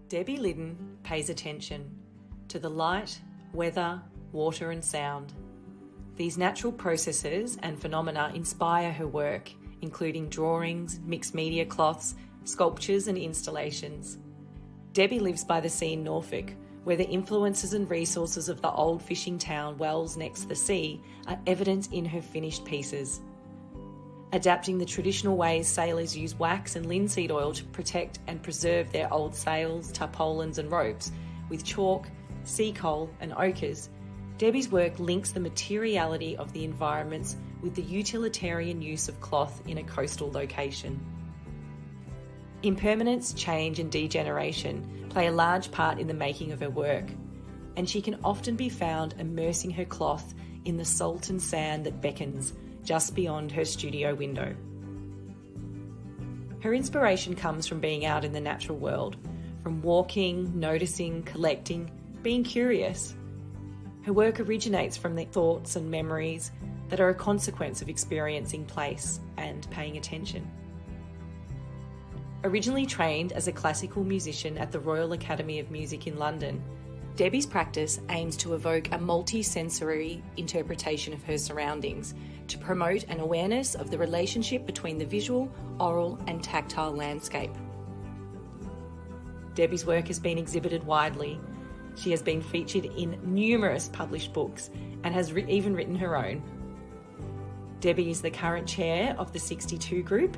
Debbie Lyddon pays attention to the light, weather, water and sound. These natural processes and phenomena inspire her work, including drawings, mixed media cloths, sculptures and installations. Debbie lives by the sea in Norfolk, where the influences and resources of the old fishing town Wells next to the sea are evident in her finished pieces. Adapting the traditional ways sailors use wax and linseed oil to protect and preserve their old sails, tarpaulins and ropes with chalk, sea coal and ochres, Debbie's work links the materiality of the environments with the utilitarian use of cloth in a coastal location. Impermanence, change and degeneration play a large part in the making of her work, and she can often be found immersing her cloth in the salt and sand that beckons just beyond her studio window. Her inspiration comes from being out in the natural world, from walking, noticing, collecting, being curious. Her work originates from the thoughts and memories that are a consequence of experiencing place and paying attention. Originally trained as a classical musician at the Royal Academy of Music in London, Debbie's practice aims to evoke a multi-sensory interpretation of her surroundings to promote an awareness of the relationship between the visual, oral and tactile landscape. Debbie's work has been exhibited widely. She has been featured in numerous published books and has even written her own. Debbie is the current chair of the 62 group,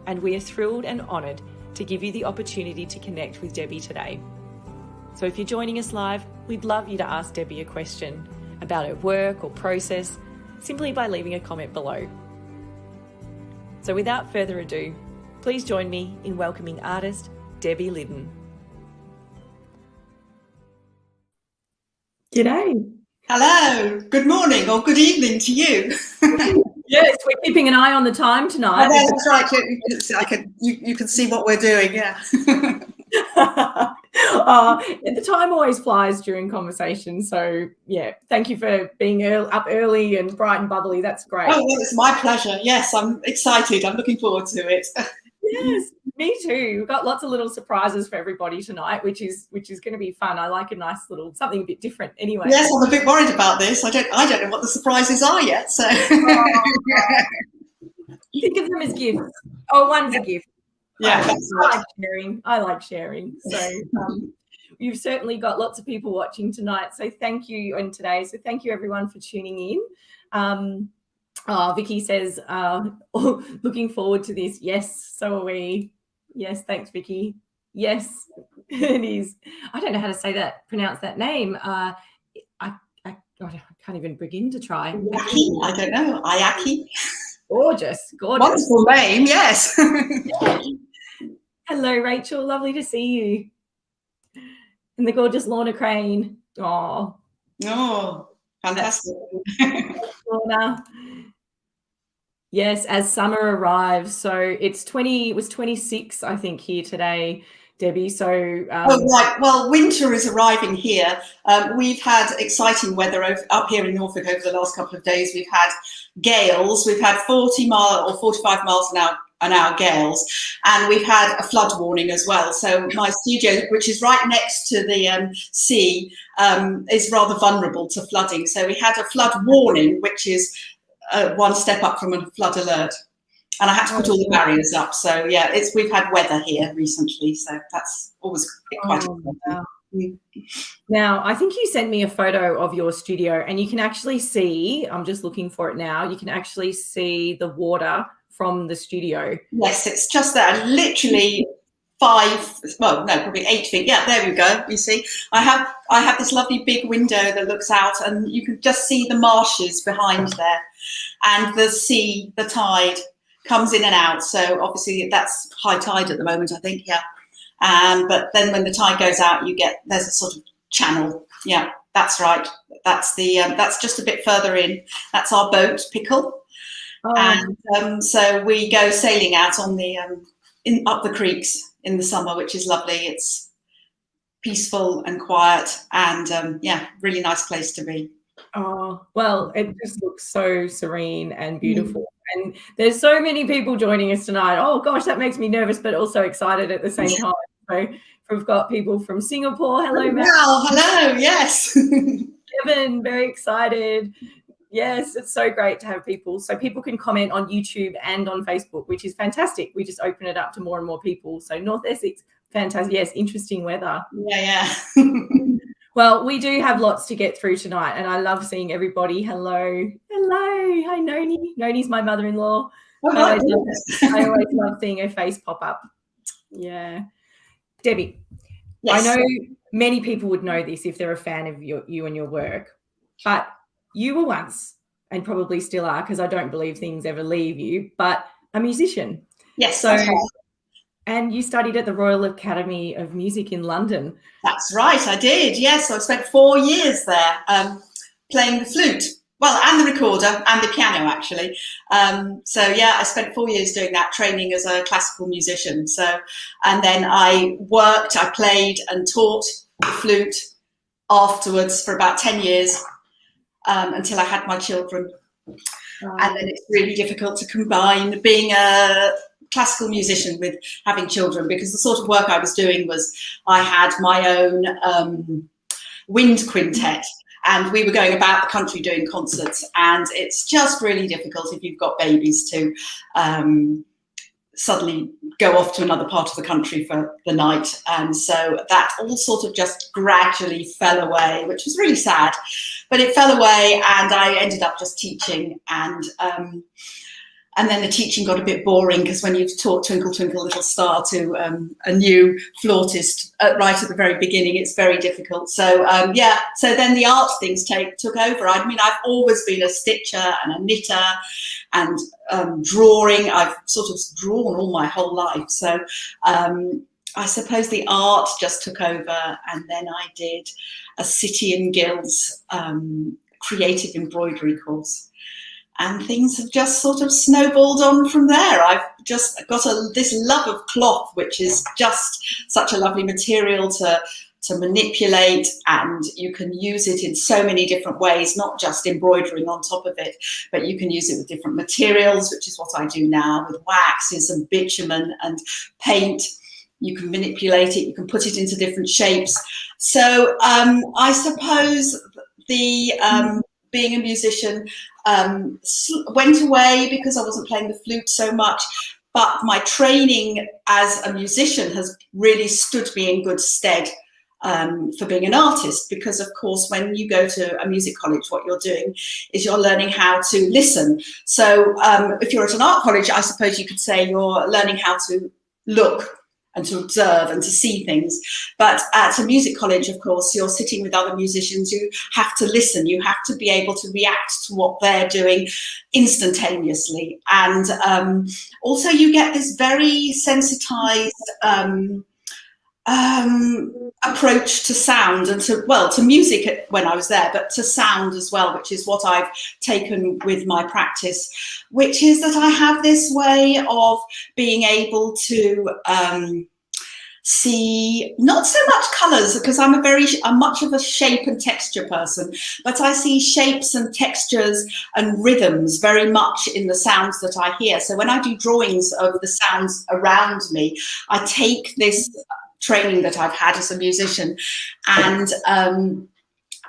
and we are thrilled and honoured to give you the opportunity to connect with Debbie today. So if you're joining us live, we'd love you to ask Debbie a question about her work or process, simply by leaving a comment below. So without further ado, please join me in welcoming artist Debbie Lyddon. G'day. Hello, good morning or good evening to you. Yes, we're keeping an eye on the time tonight. Oh, that's right. You can see what we're doing, yeah. The time always flies during conversation. So, yeah, thank you for being up early and bright and bubbly. That's great. Oh, well, it's my pleasure. Yes, I'm excited. I'm looking forward to it. Yes, me too. We've got lots of little surprises for everybody tonight, which is going to be fun. I like a nice little something a bit different. Anyway. Yes, I'm a bit worried about this. I don't know what the surprises are yet. So think of them as gifts. Oh, one's a gift. Yeah, I like sharing. So you've certainly got lots of people watching tonight. So thank you, and today. So thank you everyone for tuning in. Vicky says, looking forward to this. Yes, so are we. Yes, thanks, Vicky. Yes, it is. I don't know how to pronounce that name. I can't even begin to try. Ayaki, I don't know. Ayaki. Gorgeous. Wonderful name, yes. Hello, Rachel. Lovely to see you. And the gorgeous Lorna Crane. Oh, fantastic. Lorna. Yes, as summer arrives. So it was 26, I think, here today, Debbie. So right. Well, winter is arriving here. We've had exciting weather up here in Norfolk over the last couple of days. We've had gales. We've had 40 mile or 45 miles an hour gales, and we've had a flood warning as well. So my studio, which is right next to the sea, is rather vulnerable to flooding. So we had a flood warning, which is one step up from a flood alert, and I had to put all the barriers up. So yeah, we've had weather here recently, so that's always quite important. Wow. Now, I think you sent me a photo of your studio, and you can actually see, I'm just looking for it now, you can actually see the water from the studio. Yes, it's just there, literally probably 8 feet. Yeah, there we go. You see, I have this lovely big window that looks out, and you can just see the marshes behind there, and the sea, the tide comes in and out. So obviously that's high tide at the moment, I think. Yeah. But then when the tide goes out, there's a sort of channel. Yeah, that's right. That's that's just a bit further in. That's our boat, Pickle. And so we go sailing out on the up the creeks in the summer, which is lovely. It's peaceful and quiet, and really nice place to be. Oh, well, it just looks so serene and beautiful. And there's so many people joining us tonight. Oh gosh, that makes me nervous, but also excited at the same time. So we've got people from Singapore. Hello, Matt. Wow, hello, yes. Kevin, very excited. Yes, it's so great to have people. So people can comment on YouTube and on Facebook, which is fantastic. We just open it up to more and more people. So North Essex, fantastic. Yes, interesting weather. Yeah. Well, we do have lots to get through tonight, and I love seeing everybody. Hello. Hi, Noni. Noni's my mother-in-law. I always love seeing her face pop up. Yeah. Debbie, Yes. I know many people would know this if they're a fan of you and your work, but you were once, and probably still are, because I don't believe things ever leave you, but a musician. Yes, so, that's right. And you studied at the Royal Academy of Music in London. That's right, I did, yes. I spent 4 years there playing the flute. Well, and the recorder and the piano, actually. So, yeah, I spent 4 years doing that, training as a classical musician. So, and then I played and taught the flute afterwards for about 10 years until I had my children. And then it's really difficult to combine being a classical musician with having children, because the sort of work I was doing was I had my own wind quintet, and we were going about the country doing concerts, and it's just really difficult if you've got babies to suddenly go off to another part of the country for the night. And so that all sort of just gradually fell away, which was really sad, but it fell away, and I ended up just teaching. And then the teaching got a bit boring, because when you've taught Twinkle Twinkle Little Star to a new flautist right at the very beginning, it's very difficult. So so then the art things took over. I mean, I've always been a stitcher and a knitter and drawing. I've sort of drawn all my whole life. So I suppose the art just took over, and then I did a City and Guilds creative embroidery course. And things have just sort of snowballed on from there. I've just got this love of cloth, which is just such a lovely material to manipulate, and you can use it in so many different ways, not just embroidering on top of it, but you can use it with different materials, which is what I do now, with waxes and bitumen and paint. You can manipulate it, you can put it into different shapes. So I suppose the being a musician went away because I wasn't playing the flute so much, but my training as a musician has really stood me in good stead for being an artist, because of course when you go to a music college, what you're doing is you're learning how to listen. So if you're at an art college, I suppose you could say you're learning how to look and to observe and to see things. But at a music college, of course, you're sitting with other musicians. You have to listen. You have to be able to react to what they're doing instantaneously. And also you get this very sensitized approach to sound and to music when I was there, but to sound as well, which is what I've taken with my practice, which is that I have this way of being able to see not so much colours, because I'm much of a shape and texture person, but I see shapes and textures and rhythms very much in the sounds that I hear. So when I do drawings of the sounds around me, I take this training that I've had as a musician, and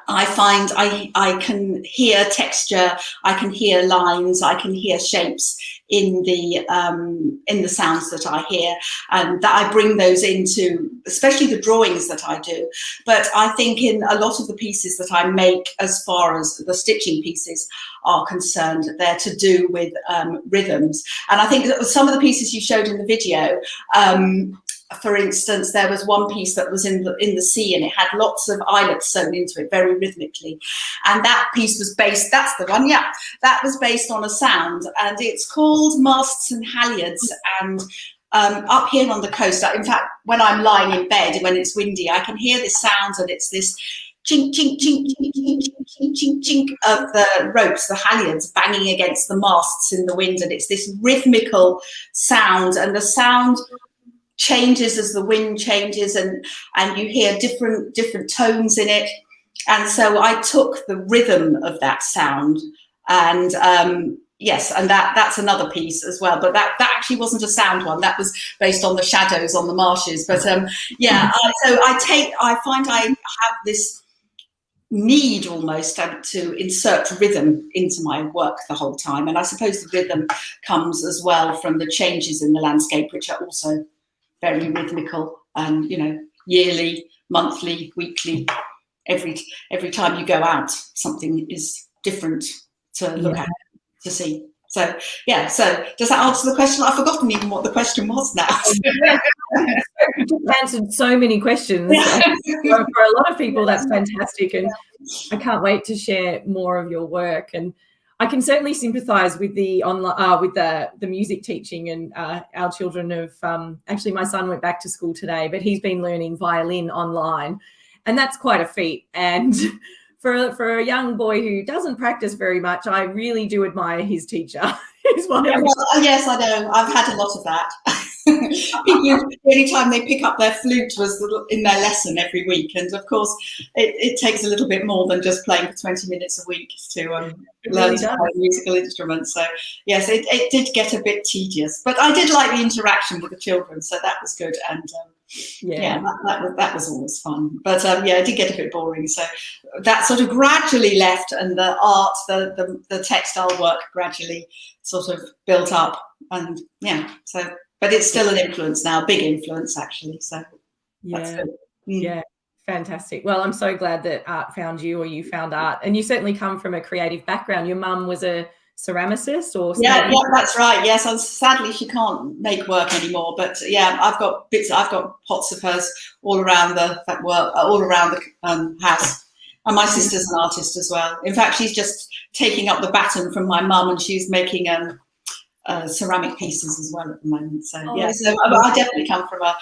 I find I can hear texture, I can hear lines, I can hear shapes in the sounds that I hear, and that I bring those into, especially the drawings that I do. But I think in a lot of the pieces that I make, as far as the stitching pieces are concerned, they're to do with rhythms. And I think that some of the pieces you showed in the video, for instance, there was one piece that was in the sea, and it had lots of islets sewn into it very rhythmically. And that piece was based, that's the one, yeah, that was based on a sound, and it's called Masts and Halyards. And up here on the coast, in fact, when I'm lying in bed, when it's windy, I can hear this sound, and it's this chink, chink, chink, chink, chink, chink, chink, chink of the ropes, the halyards banging against the masts in the wind. And it's this rhythmical sound, and the sound changes as the wind changes, and you hear different tones in it. And so I took the rhythm of that sound and yes, and that's another piece as well. But that actually wasn't a sound one. That was based on the shadows on the marshes. But yeah, I find I have this need almost to insert rhythm into my work the whole time, and I suppose the rhythm comes as well from the changes in the landscape, which are also very rhythmical, and yearly, monthly, weekly. Every time you go out, something is different to look at, to see. So yeah, so does that answer the question? I've forgotten even what the question was now. You just answered so many questions. For a lot of people, that's fantastic, and I can't wait to share more of your work. And I can certainly sympathise with the online, with the music teaching, and our children have actually, my son went back to school today, but he's been learning violin online, and that's quite a feat. And for a young boy who doesn't practice very much, I really do admire his teacher. Yes, I know. I've had a lot of that. People, any time they pick up their flute was in their lesson every week, and of course it takes a little bit more than just playing for 20 minutes a week to learn to play musical instruments. So yes, it did get a bit tedious, but I did like the interaction with the children, so that was good. And that was always fun. But yeah, it did get a bit boring, so that sort of gradually left, and the art, the textile work gradually sort of built up, and yeah, so. But it's still an influence now, big influence actually. So that's good. Yeah, fantastic. Well, I'm so glad that art found you, or you found art, and you certainly come from a creative background. Your mum was a ceramicist, or yeah, that's right. Yes, sadly she can't make work anymore, but yeah, I've got pots of hers all around the house. And my sister's an artist as well. In fact, she's just taking up the baton from my mum, and she's making ceramic pieces as well at the moment. So yeah, so I definitely come from a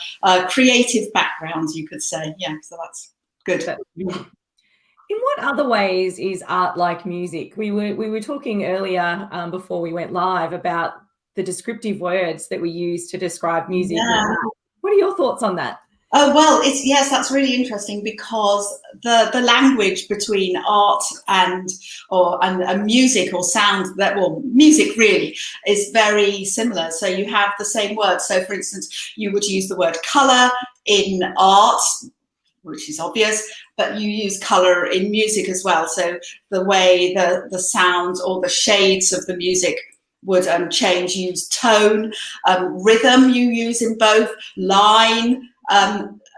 creative background, you could say. Yeah, so that's good. In what other ways is art like music? We were talking earlier before we went live about the descriptive words that we use to describe music. Yeah. What are your thoughts on that? Oh, well, yes, that's really interesting, because the language between art and music or sound, music really is very similar. So you have the same word. So for instance, you would use the word colour in art, which is obvious, but you use colour in music as well. So the way the sound or the shades of the music would change, use tone, rhythm you use in both, line,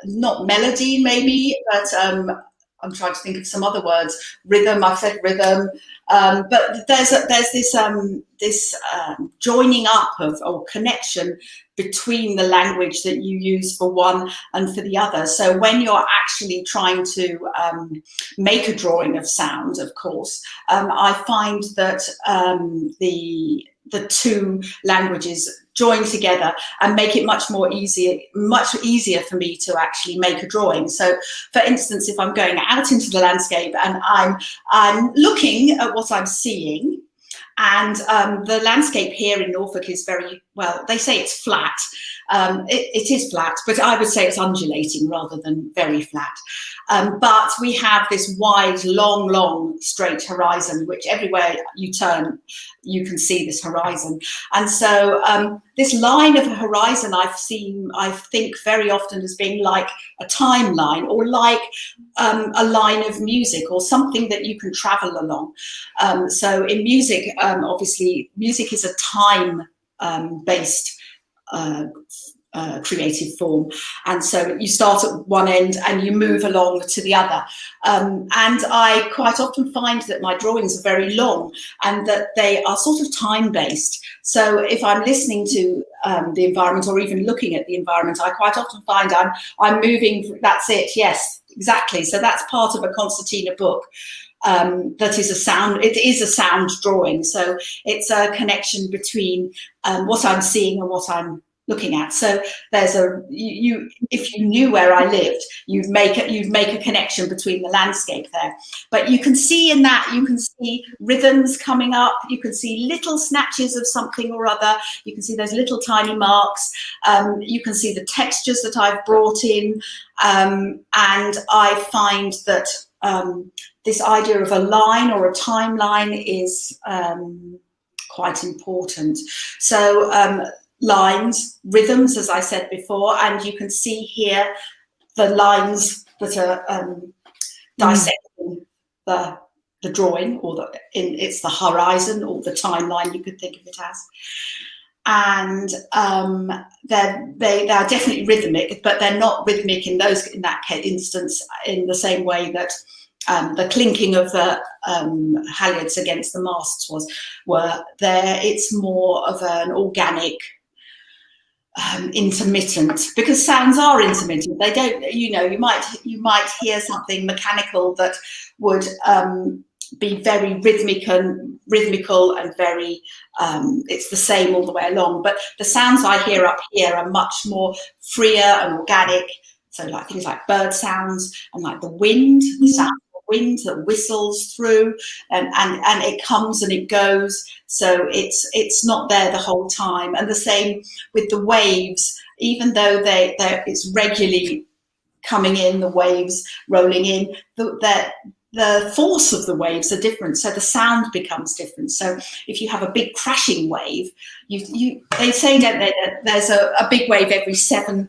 not melody maybe, but I'm trying to think of some other words. Rhythm, I've said rhythm, but there's this joining up or connection between the language that you use for one and for the other. So when you're actually trying to make a drawing of sound, of course, I find that the two languages join together and make it much easier for me to actually make a drawing. So for instance, if I'm going out into the landscape and I'm looking at what I'm seeing, and the landscape here in Norfolk is very, well, they say it's flat. It is flat, but I would say it's undulating rather than very flat. But we have this wide, long, straight horizon, which everywhere you turn, you can see this horizon. And so this line of a horizon I think very often as being like a timeline, or like a line of music, or something that you can travel along. So in music, obviously, music is a time-based creative form, and so you start at one end and you move along to the other, and I quite often find that my drawings are very long and that they are sort of time-based. So if I'm listening to the environment, or even looking at the environment, I quite often find I'm moving. That's it. Yes, exactly. So that's part of a concertina book. That is a sound. It is a sound drawing. So it's a connection between what I'm seeing and what I'm looking at. So there's if you knew where I lived, you'd make a connection between the landscape there. But you can see in that, you can see rhythms coming up, you can see little snatches of something or other, you can see those little tiny marks, you can see the textures that I've brought in, and I find that this idea of a line or a timeline is quite important. So lines, rhythms, as I said before, and you can see here the lines that are dissecting the drawing, or it's the horizon or the timeline, you could think of it as. And they are definitely rhythmic, but they're not rhythmic in that instance in the same way that the clinking of the halyards against the masts were there. It's more of an organic, intermittent, because sounds are intermittent. They don't, you might hear something mechanical that would be very rhythmical and very it's the same all the way along, but the sounds I hear up here are much more freer and organic. So like things like bird sounds and like the wind, the sound of the wind that whistles through, and it comes and it goes, so it's not there the whole time. And the same with the waves, even though it's regularly coming in, the waves rolling in, the force of the waves are different, so the sound becomes different. So if you have a big crashing wave, they say, don't they, that there's a big wave every seven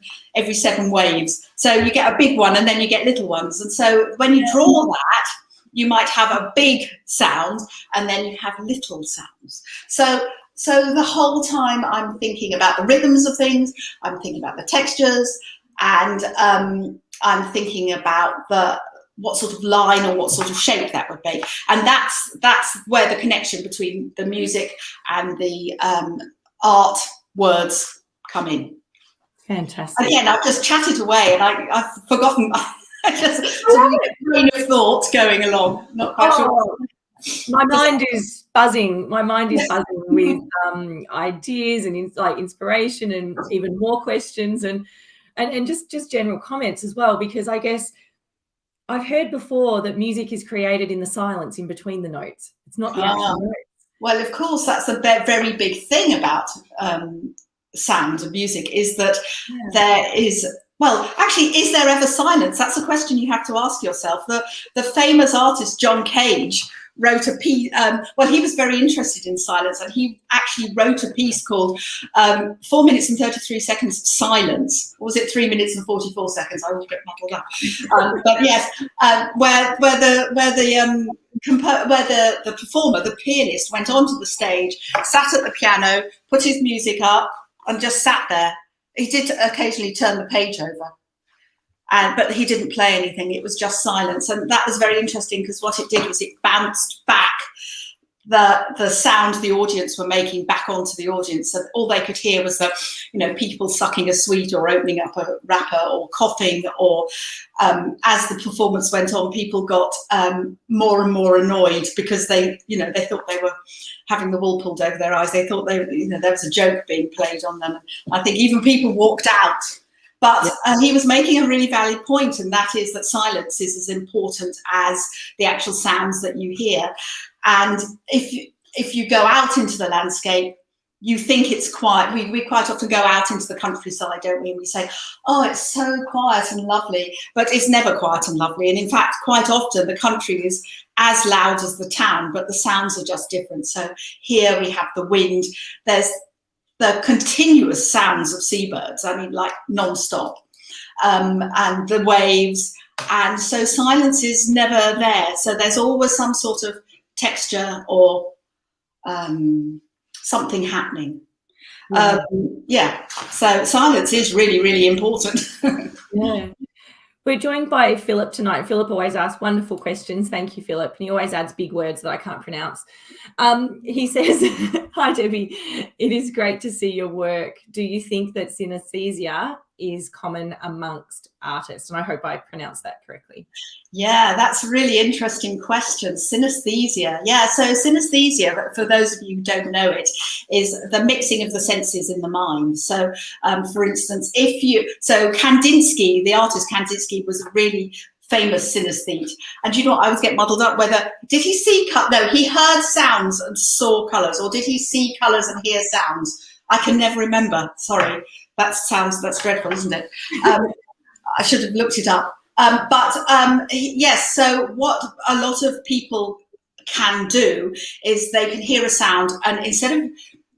waves. So you get a big one and then you get little ones. And so when you draw that, you might have a big sound and then you have little sounds. So the whole time I'm thinking about the rhythms of things, I'm thinking about the textures, and I'm thinking about what sort of line or what sort of shape that would be. And that's where the connection between the music and the art words come in. Fantastic. Again, I've just chatted away and I've forgotten. I just sort of a train of thought going along. Not quite sure. My mind is buzzing. My mind is buzzing with ideas and inspiration and even more questions and just general comments as well, because I guess I've heard before that music is created in the silence in between the notes. It's not the actual notes. Well, of course, that's a very big thing about sound and music, is that there is, well, actually, is there ever silence? That's a question you have to ask yourself. The famous artist John Cage wrote a piece, well, he was very interested in silence, and he actually wrote a piece called 4 minutes and 33 seconds of silence. Or was it 3 minutes and 44 seconds? I always get muddled up. But yes, where the performer, the pianist, went onto the stage, sat at the piano, put his music up, and just sat there. He did occasionally turn the page over. But he didn't play anything. It was just silence. And that was very interesting, because what it did was it bounced back the sound the audience were making back onto the audience. So all they could hear was people sucking a sweet or opening up a wrapper or coughing, or as the performance went on, people got more and more annoyed because they thought they were having the wool pulled over their eyes. They thought there was a joke being played on them. I think even people walked out. But he was making a really valid point, and that is that silence is as important as the actual sounds that you hear. And if you go out into the landscape, you think it's quiet. We quite often go out into the countryside, don't we? And we say, oh, it's so quiet and lovely, but it's never quiet and lovely. And in fact, quite often the country is as loud as the town, but the sounds are just different. So here we have the wind. There's the continuous sounds of seabirds, like non-stop, and the waves. And so silence is never there. So there's always some sort of texture or something happening. So silence is really, really important. Yeah. We're joined by Philip tonight. Philip always asks wonderful questions. Thank you, Philip. And he always adds big words that I can't pronounce. He says, hi, Debbie. It is great to see your work. Do you think that synesthesia is common amongst artists? And I hope I pronounced that correctly. Yeah, that's a really interesting question. Synesthesia. Yeah, so synesthesia, for those of you who don't know it, is the mixing of the senses in the mind. So, for instance, Kandinsky, the artist Kandinsky, was a really famous synesthete. And I always get muddled up whether, did he see, he heard sounds and saw colours, or did he see colours and hear sounds? I can never remember, sorry. That's dreadful, isn't it? I should have looked it up. Yes, so what a lot of people can do is they can hear a sound, and instead of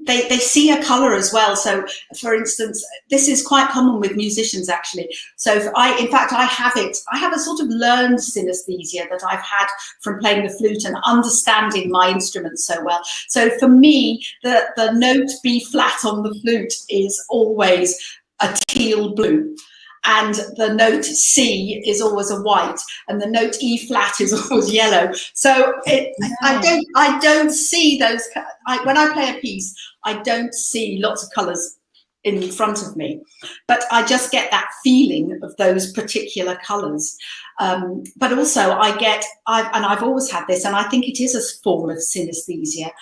they see a color as well. So, for instance, this is quite common with musicians, actually. So, I have it. I have a sort of learned synesthesia that I've had from playing the flute and understanding my instruments so well. So, for me, the note B flat on the flute is always a teal blue. And the note C is always a white, and the note E flat is always yellow. So I don't see those. When I play a piece, I don't see lots of colours in front of me, but I just get that feeling of those particular colours. But also I've always had this, and I think it is a form of synesthesia,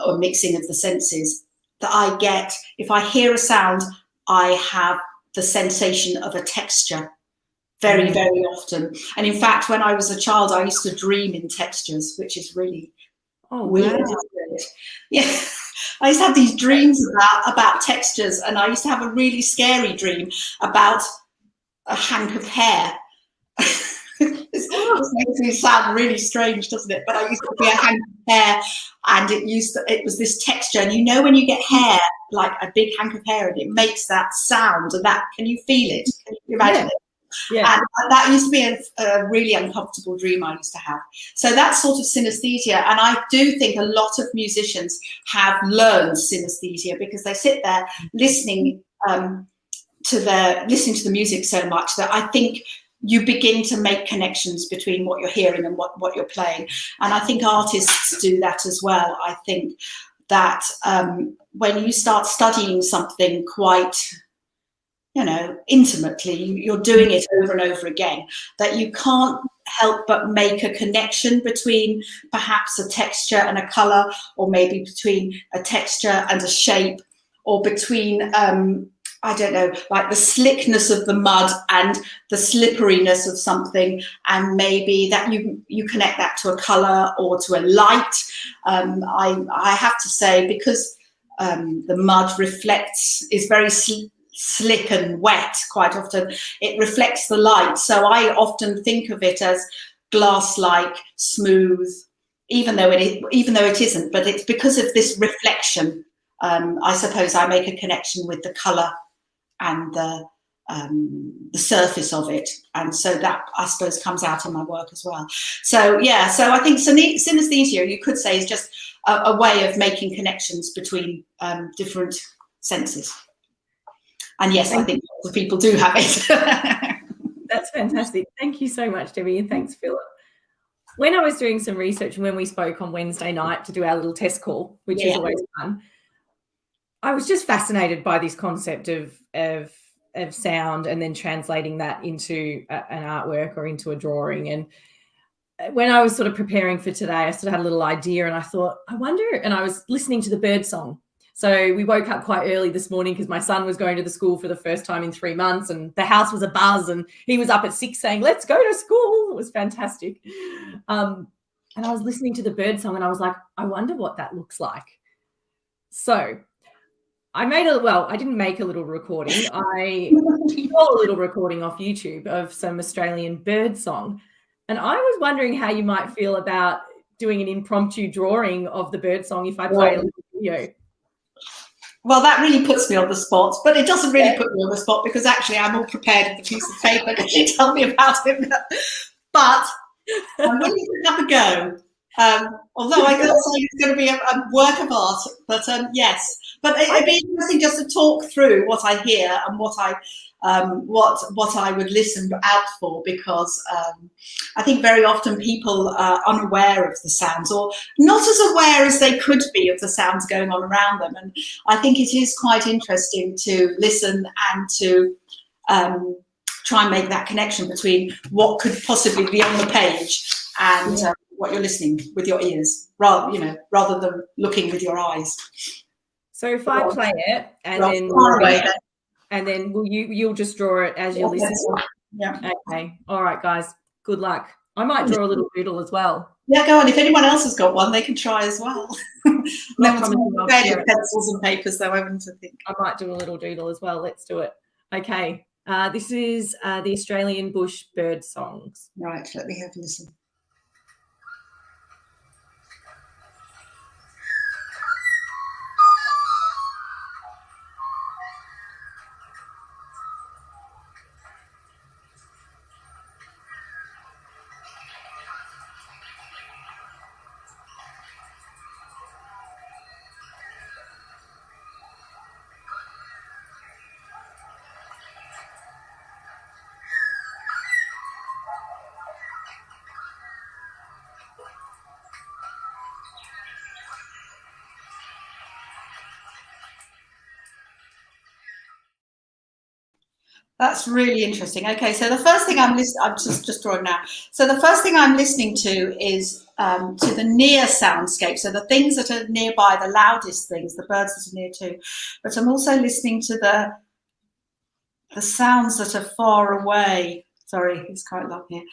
or mixing of the senses, that I get if I hear a sound, I have the sensation of a texture very, very often. And in fact, when I was a child, I used to dream in textures, which is really weird, isn't it? Yeah. I used to have these dreams about textures, and I used to have a really scary dream about a hank of hair. This makes me sound really strange, doesn't it? But I used to be a hank of hair, and it was this texture. And you know when you get hair, like a big hank of hair, and it makes that sound, and that, can you feel it? Can you imagine it? Yeah. And that used to be a really uncomfortable dream I used to have. So that's sort of synesthesia. And I do think a lot of musicians have learned synesthesia because they sit there listening to the music so much that I think you begin to make connections between what you're hearing and what you're playing. And I think artists do that as well. I think that when you start studying something quite, intimately, you're doing it over and over again, that you can't help but make a connection between perhaps a texture and a color, or maybe between a texture and a shape, or between I don't know, like the slickness of the mud and the slipperiness of something, and maybe that you connect that to a color or to a light. I have to say, because the mud is very slick and wet quite often, it reflects the light. So I often think of it as glass-like, smooth, even though it isn't, but it's because of this reflection. I suppose I make a connection with the color and the surface of it, and so that, I suppose, comes out in my work as well. So I think synesthesia, you could say, is just a way of making connections between different senses. And yes, I think lots of people do have it. That's fantastic. Thank you so much, Debbie, and thanks, Philip. When I was doing some research and when we spoke on Wednesday night to do our little test call, which is always fun, I was just fascinated by this concept of sound and then translating that into an artwork or into a drawing. And when I was sort of preparing for today, I sort of had a little idea, and I thought, I wonder, and I was listening to the bird song. So we woke up quite early this morning because my son was going to the school for the first time in 3 months, and the house was abuzz, and he was up at 6 saying, let's go to school. It was fantastic. And I was listening to the bird song, and I was like, I wonder what that looks like. So I didn't make a little recording. I saw a little recording off YouTube of some Australian bird song. And I was wondering how you might feel about doing an impromptu drawing of the bird song if I play a little video. Well, that really puts me on the spot, but it doesn't really put me on the spot, because actually I'm all prepared with a piece of paper because you tell me about it. But I'm willing to have a go. Although I can't say it's going to be a work of art, but yes. But it'd be interesting just to talk through what I hear and what I would listen out for, because I think very often people are unaware of the sounds, or not as aware as they could be of the sounds going on around them. And I think it is quite interesting to listen and to try and make that connection between what could possibly be on the page and what you're listening with your ears, rather than looking with your eyes. So if I play it and then you'll just draw it as you listen. Yeah. Okay. All right, guys. Good luck. I might draw a little doodle as well. Yeah, go on. If anyone else has got one, they can try as well. Pencils and papers, though, I wouldn't think. I might do a little doodle as well. Let's do it. Okay. This is the Australian bush bird songs. Right. Let me have a listen. That's really interesting. Okay, so the first thing I'm just drawing now. So the first thing I'm listening to is to the near soundscape. So the things that are nearby, the loudest things, the birds that are near too. But I'm also listening to the sounds that are far away. Sorry, it's quite loud here.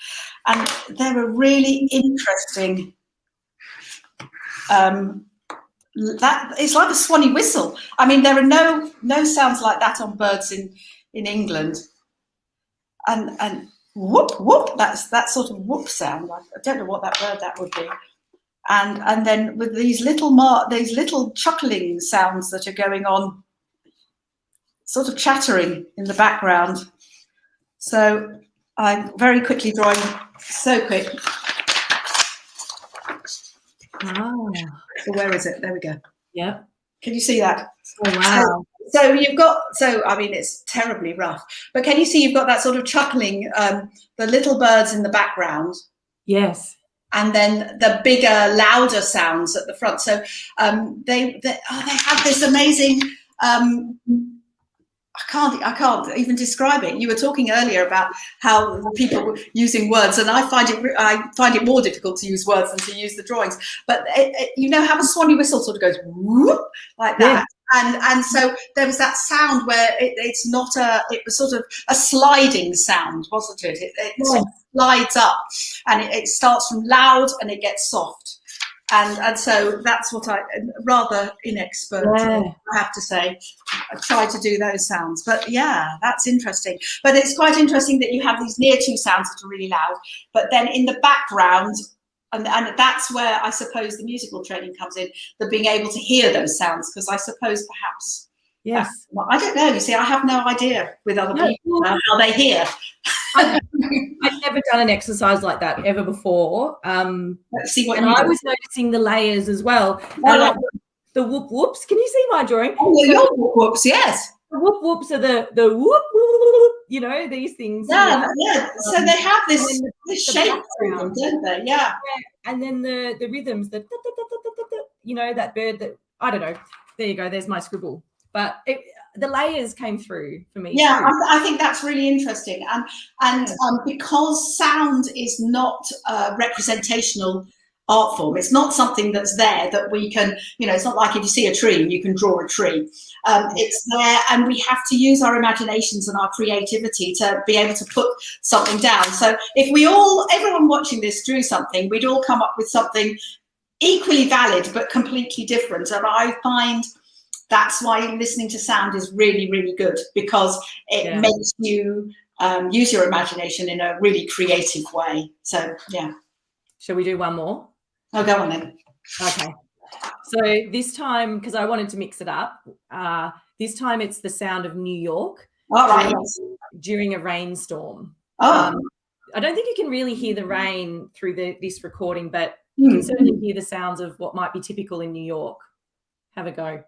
And they're a really interesting, that it's like a swanny whistle. I mean, there are no sounds like that on birds in England. And whoop, whoop, that's that sort of whoop sound. I don't know what that bird that would be. And then with these little chuckling sounds that are going on, sort of chattering in the background. So I'm very quickly drawing, so quick. Oh. So where is it? There we go. Yeah. Can you see that? Oh, wow. So you've got, I mean, it's terribly rough, but can you see you've got that sort of chuckling, the little birds in the background? Yes. And then the bigger, louder sounds at the front. So they have this amazing, I can't even describe it. You were talking earlier about how people were using words, and I find it more difficult to use words than to use the drawings. But you know how a swanny whistle sort of goes whoop like that. Yeah. And so there was that sound where it was sort of a sliding sound, wasn't it? It sort of slides up, and it starts from loud and it gets soft. And so that's what rather inexpert, I have to say, I try to do those sounds. But yeah, that's interesting. But it's quite interesting that you have these near two sounds that are really loud, but then in the background, and that's where I suppose the musical training comes in, the being able to hear those sounds, because I suppose perhaps, well, I don't know, you see, I have no idea with other people how they hear. I've never done an exercise like that ever before. Let's see what. And I was noticing the layers as well. Like the whoop whoops. Can you see my drawing? Oh, yeah, your whoop whoops, yes. The whoop whoops are the whoop, you know, these things. Yeah, yeah. So they have this shape to them, don't they? Yeah. And then the rhythms, you know, that bird that, I don't know. There you go. There's my scribble. But the layers came through for me. Yeah, I think that's really interesting. And because sound is not a representational art form, it's not something that's there that we can, you know, it's not like if you see a tree, you can draw a tree. It's there, and we have to use our imaginations and our creativity to be able to put something down. So if everyone watching this drew something, we'd all come up with something equally valid but completely different. And I find that's why listening to sound is really, really good, because it makes you use your imagination in a really creative way. So, yeah. Shall we do one more? Oh, go on then. Okay. So this time, because I wanted to mix it up, this time it's the sound of New York. All right. During a rainstorm. Oh. I don't think you can really hear the rain through this recording, but you can certainly hear the sounds of what might be typical in New York. Have a go.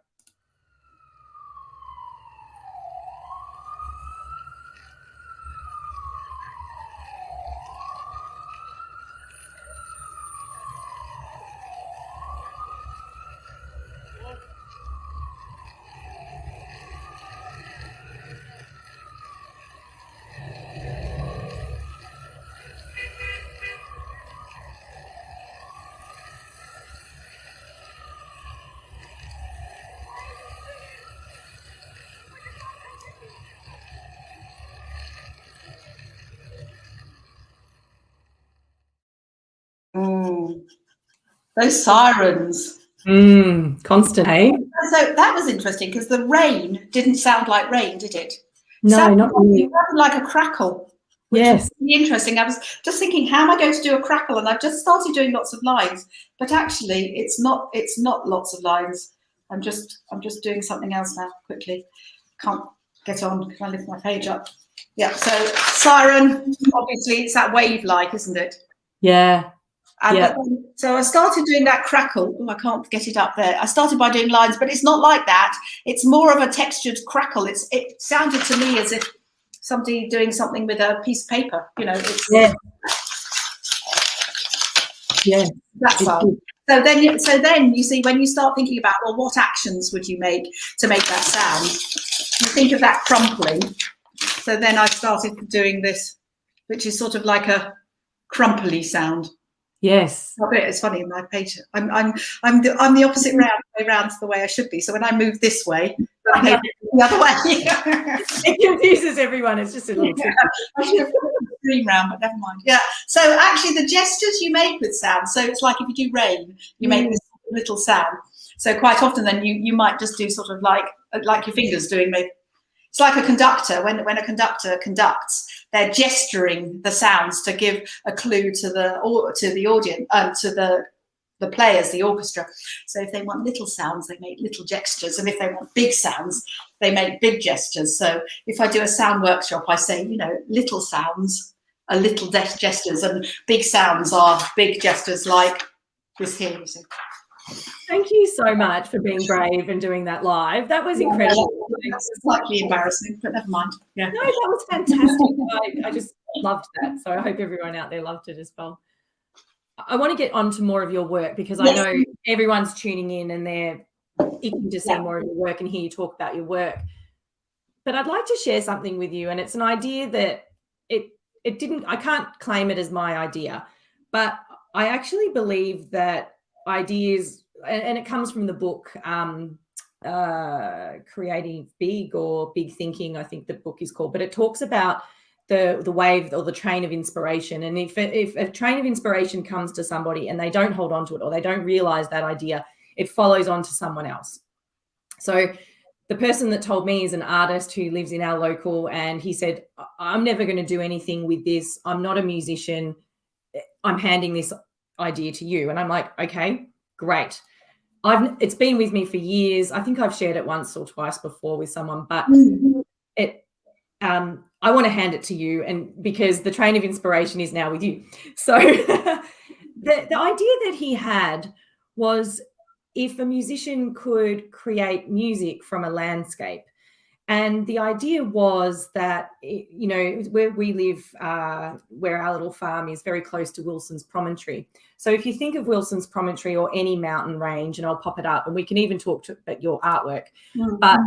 Those sirens. Constant, hey? So that was interesting, because the rain didn't sound like rain, did it? No, not really. It sounded like a crackle. Which was really interesting. I was just thinking, how am I going to do a crackle? And I've just started doing lots of lines, but actually it's not lots of lines. I'm just doing something else now quickly. Can't get on. Can I lift my page up? Yeah, so siren, obviously it's that wave-like, isn't it? Yeah. So I started doing that crackle. Oh, I can't get it up there. I started by doing lines, but it's not like that. It's more of a textured crackle. It sounded to me as if somebody doing something with a piece of paper. You know. That's all. So then you see, when you start thinking about, well, what actions would you make to make that sound? You think of that crumpling. So then I started doing this, which is sort of like a crumply sound. Yes. It's funny in my page. I'm the opposite way round to the way I should be. So when I move this way, the page is the other way. It confuses everyone. It's just a little tricky. I should have put the screen round, but never mind. Yeah. So actually, the gestures you make with sound. So it's like if you do rain, you make this little sound. So quite often, then you might just do sort of like your fingers doing. It's like a conductor. When a conductor conducts, they're gesturing the sounds to give a clue to the audience, to the players, the orchestra. So if they want little sounds, they make little gestures, and if they want big sounds, they make big gestures. So if I do a sound workshop, I say, little sounds are little gestures, and big sounds are big gestures, like this here. You see. Thank you so much for being brave and doing that live. That was incredible. That's slightly embarrassing, but never mind. Yeah. No, that was fantastic. I just loved that. So I hope everyone out there loved it as well. I want to get on to more of your work, because I know everyone's tuning in and they're itching to see more of your work and hear you talk about your work. But I'd like to share something with you, and it's an idea that I can't claim it as my idea, but I actually believe that ideas, and it comes from the book Creating Big, or Big Thinking, I think the book is called, but it talks about the wave or the train of inspiration. And if a train of inspiration comes to somebody and they don't hold on to it, or they don't realize that idea, it follows on to someone else. So the person that told me is an artist who lives in our local, and he said, I'm never going to do anything with this. I'm not a musician. I'm handing this idea to you. And I'm like, okay, great. It's been with me for years. I think I've shared it once or twice before with someone, but I want to hand it to you, and because the train of inspiration is now with you. So the idea that he had was, if a musician could create music from a landscape. And the idea was that, where we live, where our little farm is, very close to Wilson's Promontory. So if you think of Wilson's Promontory or any mountain range, and I'll pop it up, and we can even talk about your artwork. Mm-hmm. But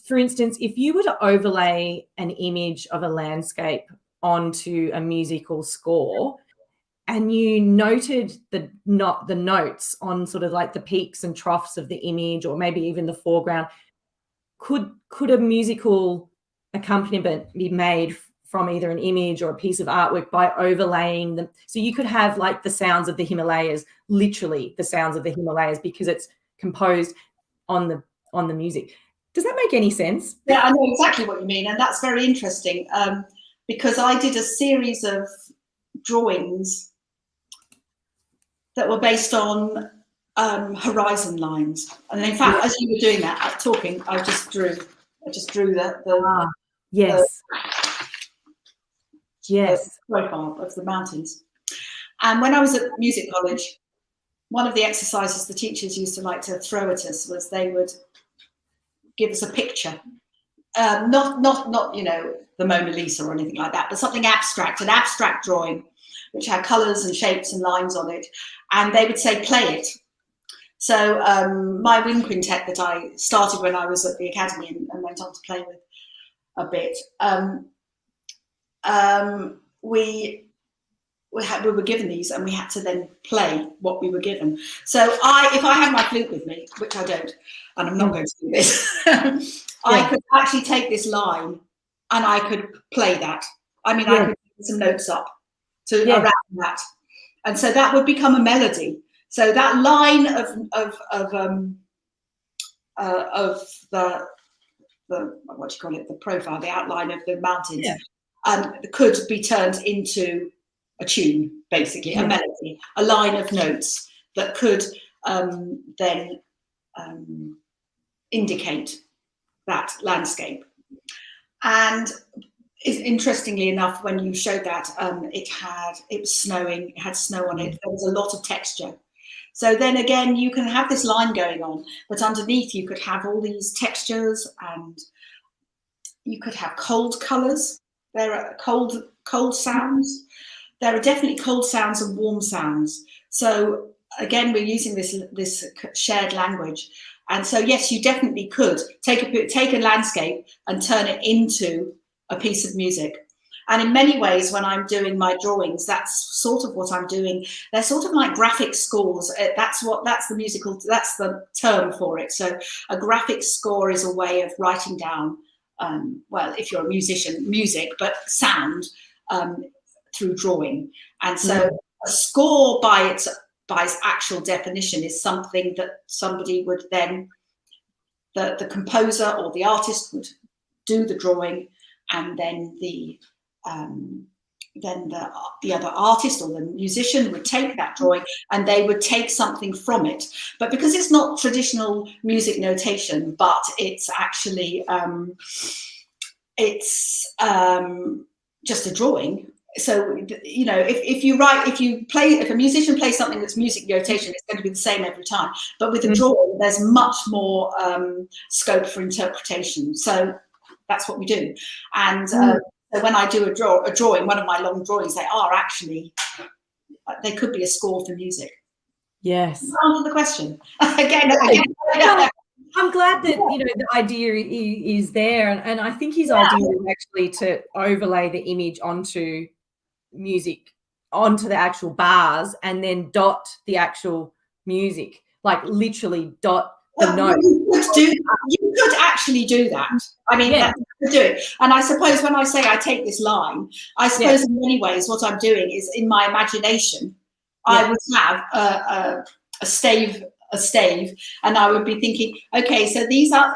for instance, if you were to overlay an image of a landscape onto a musical score, and you noted the notes on sort of like the peaks and troughs of the image, or maybe even the foreground, could a musical accompaniment be made from either an image or a piece of artwork by overlaying them? So you could have like the sounds of the Himalayas, literally the sounds of the Himalayas, because it's composed on the music. Does that make any sense? Yeah, I know exactly what you mean, and that's very interesting, because I did a series of drawings that were based on horizon lines, and in fact, as you were doing that, talking, I just drew the profile of the mountains. And when I was at music college, one of the exercises the teachers used to like to throw at us was they would give us a picture, not the Mona Lisa or anything like that, but something abstract, an abstract drawing, which had colours and shapes and lines on it, and they would say, play it. So my wind quintet that I started when I was at the academy and went on to play with a bit, we were given these, and we had to then play what we were given. So if I had my flute with me, which I don't, and I'm not going to do this, I could actually take this line and I could play that. I mean, I could put some notes up around that, and so that would become a melody. So that line of the what do you call it, the profile, the outline of the mountains, could be turned into a tune, basically, a melody, a line of notes that could then indicate that landscape. And interestingly enough, when you showed that, it was snowing, it had snow on it, there was a lot of texture. So then again, you can have this line going on, but underneath you could have all these textures, and you could have cold colours. There are cold sounds. There are definitely cold sounds and warm sounds. So again, we're using this shared language. And so yes, you definitely could take a landscape and turn it into a piece of music. And in many ways, when I'm doing my drawings, that's sort of what I'm doing. They're sort of like graphic scores. That's the term for it. So a graphic score is a way of writing down, well, if you're a musician, music, but sound through drawing. And so a score by its actual definition is something that somebody would then, the composer or the artist would do the drawing, and then the other artist or the musician would take that drawing and they would take something from it. But because it's not traditional music notation, but it's actually just a drawing. So, you know, if a musician plays something that's music notation, it's going to be the same every time. But with a drawing, there's much more scope for interpretation. So that's what we do. And so when I do a drawing, one of my long drawings, they could be a score for music. Yes. Answer the question again. I'm glad that, you know, the idea is there, and I think his idea is actually to overlay the image onto music, onto the actual bars, and then dot the actual music, like literally dot the notes. You could actually do that. I mean, you could do it. And I suppose when I say I take this line, I suppose in many ways what I'm doing is, in my imagination, I would have a stave, and I would be thinking, okay, so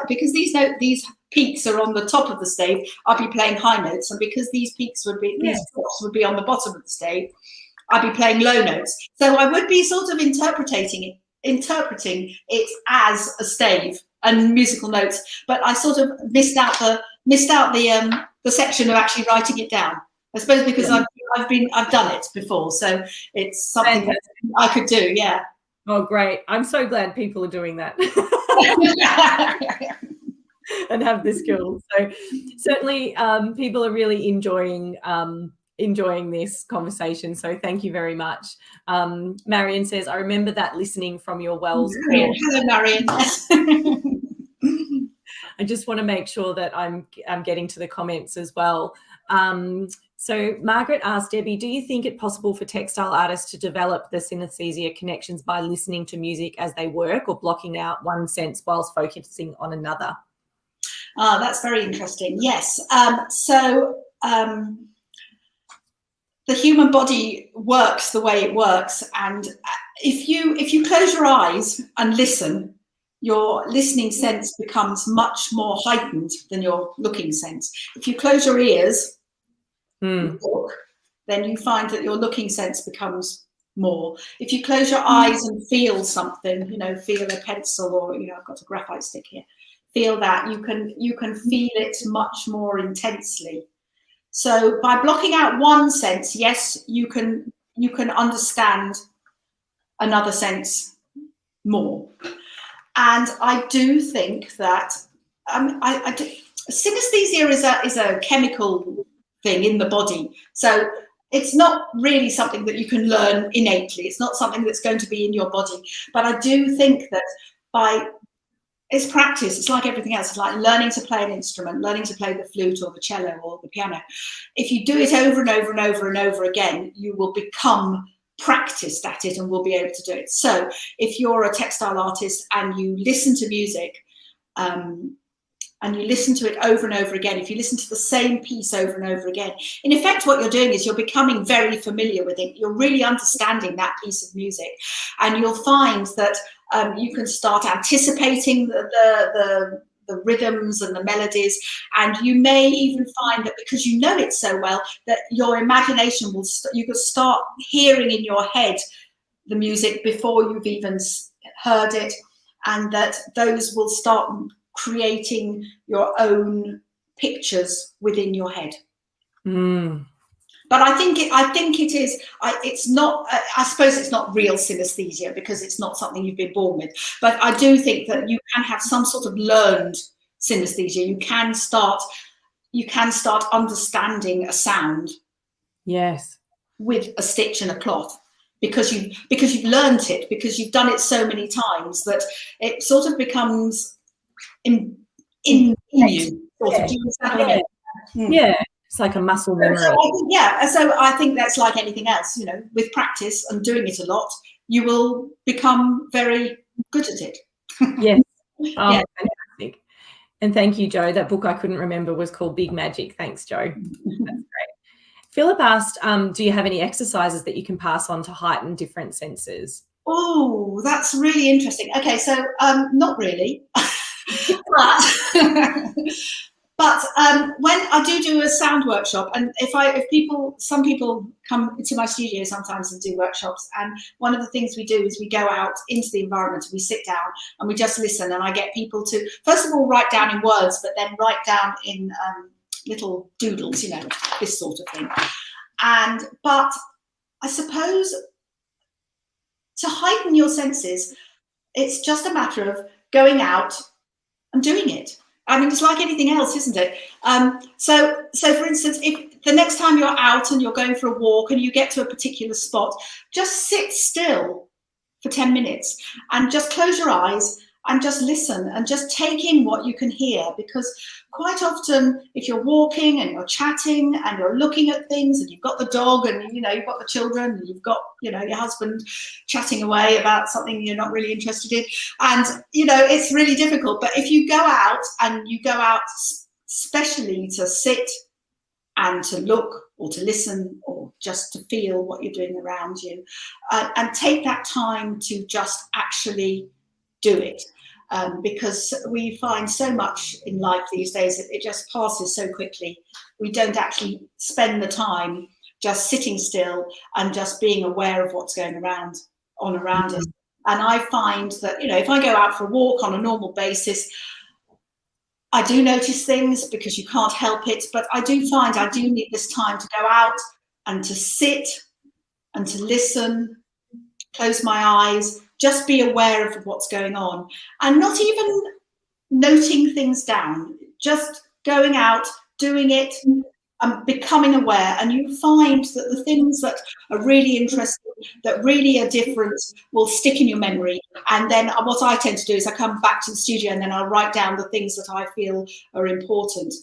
because these peaks are on the top of the stave, I'll be playing high notes, and because these peaks these drops would be on the bottom of the stave, I'd be playing low notes. So I would be sort of interpreting it as a stave and musical notes, but I sort of missed out the section of actually writing it down. I suppose because I've done it before, so it's something that I could do. Yeah. Oh, great! I'm so glad people are doing that and have the skills. So certainly, people are really enjoying this conversation. So thank you very much. Marion says, I remember that listening from your Wells course. Hello, Marion. I just want to make sure that I'm getting to the comments as well. So Margaret asked, Debbie, do you think it possible for textile artists to develop the synesthesia connections by listening to music as they work, or blocking out one sense whilst focusing on another? That's very interesting. Yes. The human body works the way it works, and if you close your eyes and listen, your listening sense becomes much more heightened than your looking sense. If you close your ears and look, then you find that your looking sense becomes more. If you close your eyes and feel something, feel a pencil, or I've got a graphite stick here, feel that, you can feel it much more intensely. So by blocking out one sense, yes, you can understand another sense more. And I do think that synesthesia is a chemical thing in the body. So it's not really something that you can learn innately. It's not something that's going to be in your body. But I do think that it's practice. It's like everything else. It's like learning to play an instrument, learning to play the flute or the cello or the piano. If you do it over and over and over and over again, you will become practiced at it and will be able to do it. So if you're a textile artist and you listen to music and you listen to it over and over again, if you listen to the same piece over and over again, in effect what you're doing is you're becoming very familiar with it. You're really understanding that piece of music, and you'll find that you can start anticipating the rhythms and the melodies, and you may even find that because you know it so well that your imagination you could start hearing in your head the music before you've even heard it, and that those will start creating your own pictures within your head. But I think it is. It's not. I suppose it's not real synesthesia because it's not something you've been born with. But I do think that you can have some sort of learned synesthesia. You can start understanding a sound. Yes. With a stitch and a cloth, because you've learnt it, because you've done it so many times that it sort of becomes in you. Sort of. Do you understand what I mean? Yeah, it's like a muscle memory. So I think that's like anything else, you know, with practice and doing it a lot, you will become very good at it. Yes. Oh, yeah. Fantastic. And thank you, Jo. That book I couldn't remember was called Big Magic. Thanks, Jo. That's great. Philip asked, do you have any exercises that you can pass on to heighten different senses? Oh, that's really interesting. Okay, so not really. But when I do a sound workshop, and some people come into my studio sometimes and do workshops, and one of the things we do is we go out into the environment, we sit down and we just listen, and I get people to first of all write down in words, but then write down in little doodles, you know, this sort of thing. But I suppose to heighten your senses, it's just a matter of going out and doing it. I mean, it's like anything else, isn't it? So for instance, if the next time you're out and you're going for a walk and you get to a particular spot, just sit still for 10 minutes and just close your eyes and just listen and just take in what you can hear. Because quite often, if you're walking and you're chatting and you're looking at things and you've got the dog and, you know, you've got the children and you've got, you know, your husband chatting away about something you're not really interested in, and, you know, it's really difficult. But if you go out and you go out specially to sit and to look or to listen or just to feel what you're doing around you, and take that time to just actually do it. Because we find so much in life these days, it just passes so quickly. We don't actually spend the time just sitting still and just being aware of what's going around us. And I find that, you know, if I go out for a walk on a normal basis, I do notice things because you can't help it, but I do find I do need this time to go out and to sit and to listen, close my eyes, just be aware of what's going on, and not even noting things down, just going out, doing it, and becoming aware. And you find that the things that are really interesting, that really are different, will stick in your memory. And then what I tend to do is I come back to the studio and then I'll write down the things that I feel are important.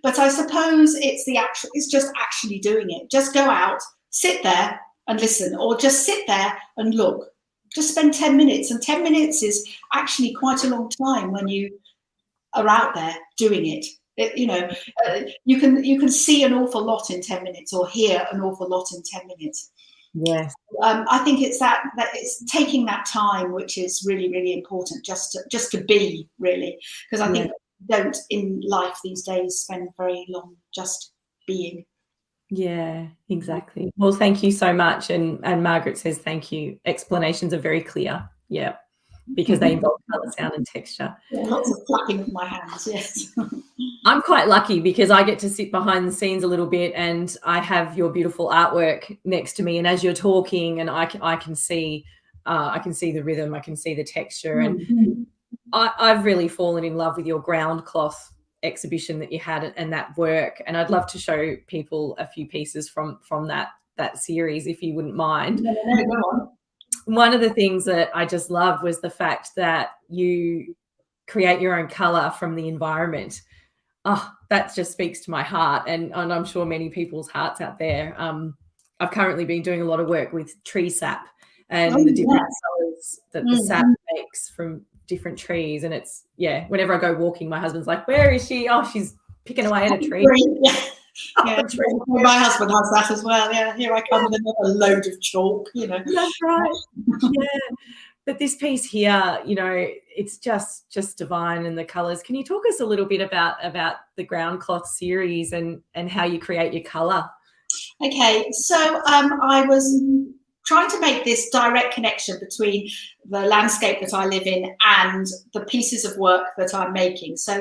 But I suppose it's just actually doing it. Just go out, sit there and listen, or just sit there and look. Just spend 10 minutes, and 10 minutes is actually quite a long time when you are out there doing it. You know, you can see an awful lot in 10 minutes or hear an awful lot in 10 minutes. Yes. I think it's that it's taking that time, which is really, really important, just to be, really, because I think we don't in life these days spend very long just being. Yeah, exactly. Well, thank you so much. And Margaret says thank you. Explanations are very clear. Yeah, because they involve colour, sound and texture. Yeah, lots of flapping of my hands, yes. I'm quite lucky because I get to sit behind the scenes a little bit, and I have your beautiful artwork next to me. And as you're talking, and I can see the rhythm, I can see the texture, and I've really fallen in love with your ground cloth exhibition that you had and that work. And I'd love to show people a few pieces from that series, if you wouldn't mind. One of the things that I just loved was the fact that you create your own color from the environment. Oh, that just speaks to my heart, and I'm sure many people's hearts out there. I've currently been doing a lot of work with tree sap and the different colors that the sap makes from different trees. And it's, whenever I go walking, my husband's like, where is she? Oh, she's picking away at a tree. Yeah, my husband has that as well. Yeah, here I come with another load of chalk, you know. That's right. Yeah. But this piece here, you know, it's just divine, and the colours. Can you talk us a little bit about the ground cloth series and how you create your colour? Okay, so I was trying to make this direct connection between the landscape that I live in and the pieces of work that I'm making. So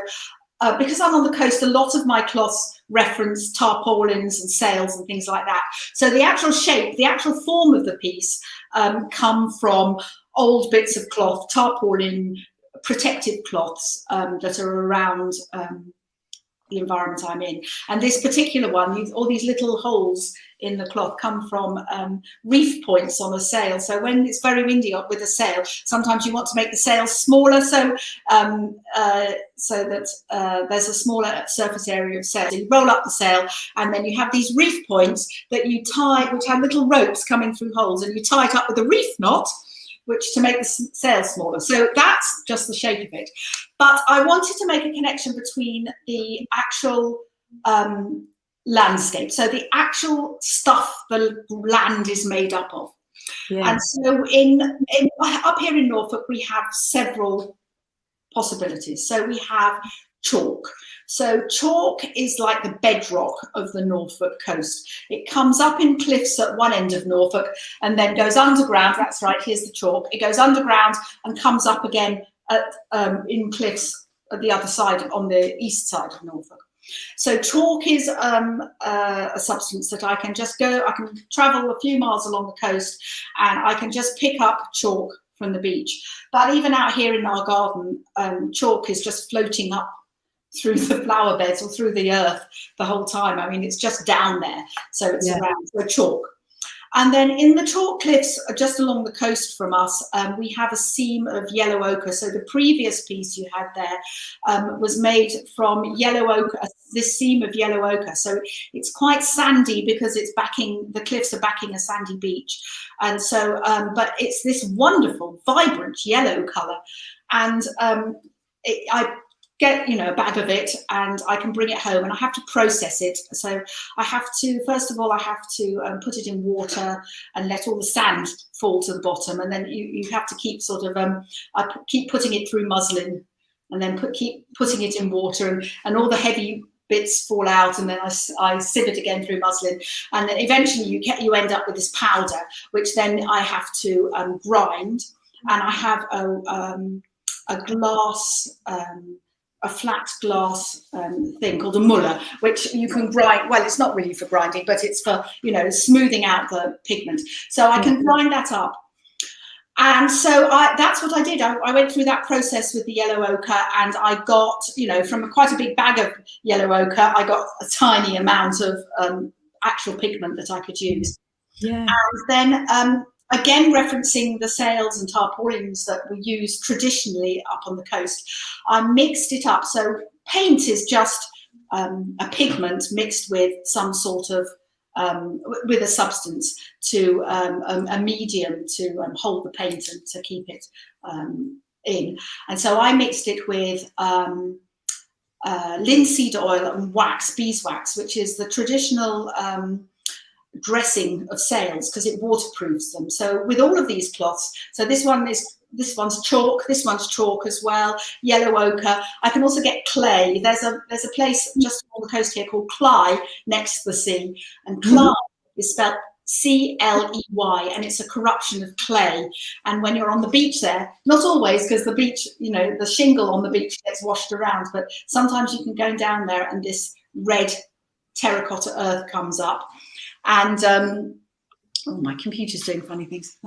because I'm on the coast, a lot of my cloths reference tarpaulins and sails and things like that. So the actual shape, the actual form of the piece come from old bits of cloth, tarpaulin, protective cloths that are around the environment I'm in. And this particular one, all these little holes in the cloth come from reef points on a sail. So when it's very windy up with a sail, sometimes you want to make the sail smaller, so that there's a smaller surface area of sail. So you roll up the sail, and then you have these reef points that you tie, which have little ropes coming through holes, and you tie it up with a reef knot, which to make the sail smaller. So that's just the shape of it. But I wanted to make a connection between the actual landscape, so the actual stuff the land is made up of. Yeah. And so up here in Norfolk, we have several possibilities. So we have chalk. So chalk is like the bedrock of the Norfolk coast. It comes up in cliffs at one end of Norfolk and then goes underground. That's right, here's the chalk. It goes underground and comes up again in cliffs at the other side, on the east side of Norfolk. So chalk is a substance that I can travel a few miles along the coast and I can just pick up chalk from the beach. But even out here in our garden, chalk is just floating up through the flower beds or through the earth the whole time. I mean, it's just down there. So it's around, so chalk. And then in the chalk cliffs just along the coast from us, we have a seam of yellow ochre. So the previous piece you had there was made from yellow ochre, this seam of yellow ochre. So it's quite sandy because the cliffs are backing a sandy beach. And so, but it's this wonderful, vibrant yellow colour. And I get, a bag of it and I can bring it home and I have to process it. So I have to, first of all, I have to put it in water and let all the sand fall to the bottom. And then you have to keep I keep putting it through muslin and then keep putting it in water and all the heavy bits fall out, and then I sieve it again through muslin, and then eventually you end up with this powder, which then I have to grind. And I have a glass, a flat glass thing called a muller, which you can grind. Well, it's not really for grinding, but it's for smoothing out the pigment. So I can grind that up. And so that's what I did. I went through that process with the yellow ochre, and I got, from quite a big bag of yellow ochre, I got a tiny amount of actual pigment that I could use. Yeah. And then, again, referencing the sails and tarpaulins that we use traditionally up on the coast, I mixed it up. So paint is just a pigment mixed with some sort of with a substance to a medium to hold the paint and to keep it in. And so I mixed it with linseed oil and wax, beeswax, which is the traditional dressing of sails because it waterproofs them. So with all of these cloths, so this one's chalk, this one's chalk as well, yellow ochre. I can also get clay. There's a place just on the coast here called Cley, next to the sea, and Cley is spelled C-L-E-Y, and it's a corruption of clay. And when you're on the beach there, not always, because the beach, the shingle on the beach gets washed around, but sometimes you can go down there and this red terracotta earth comes up. And oh, my computer's doing funny things.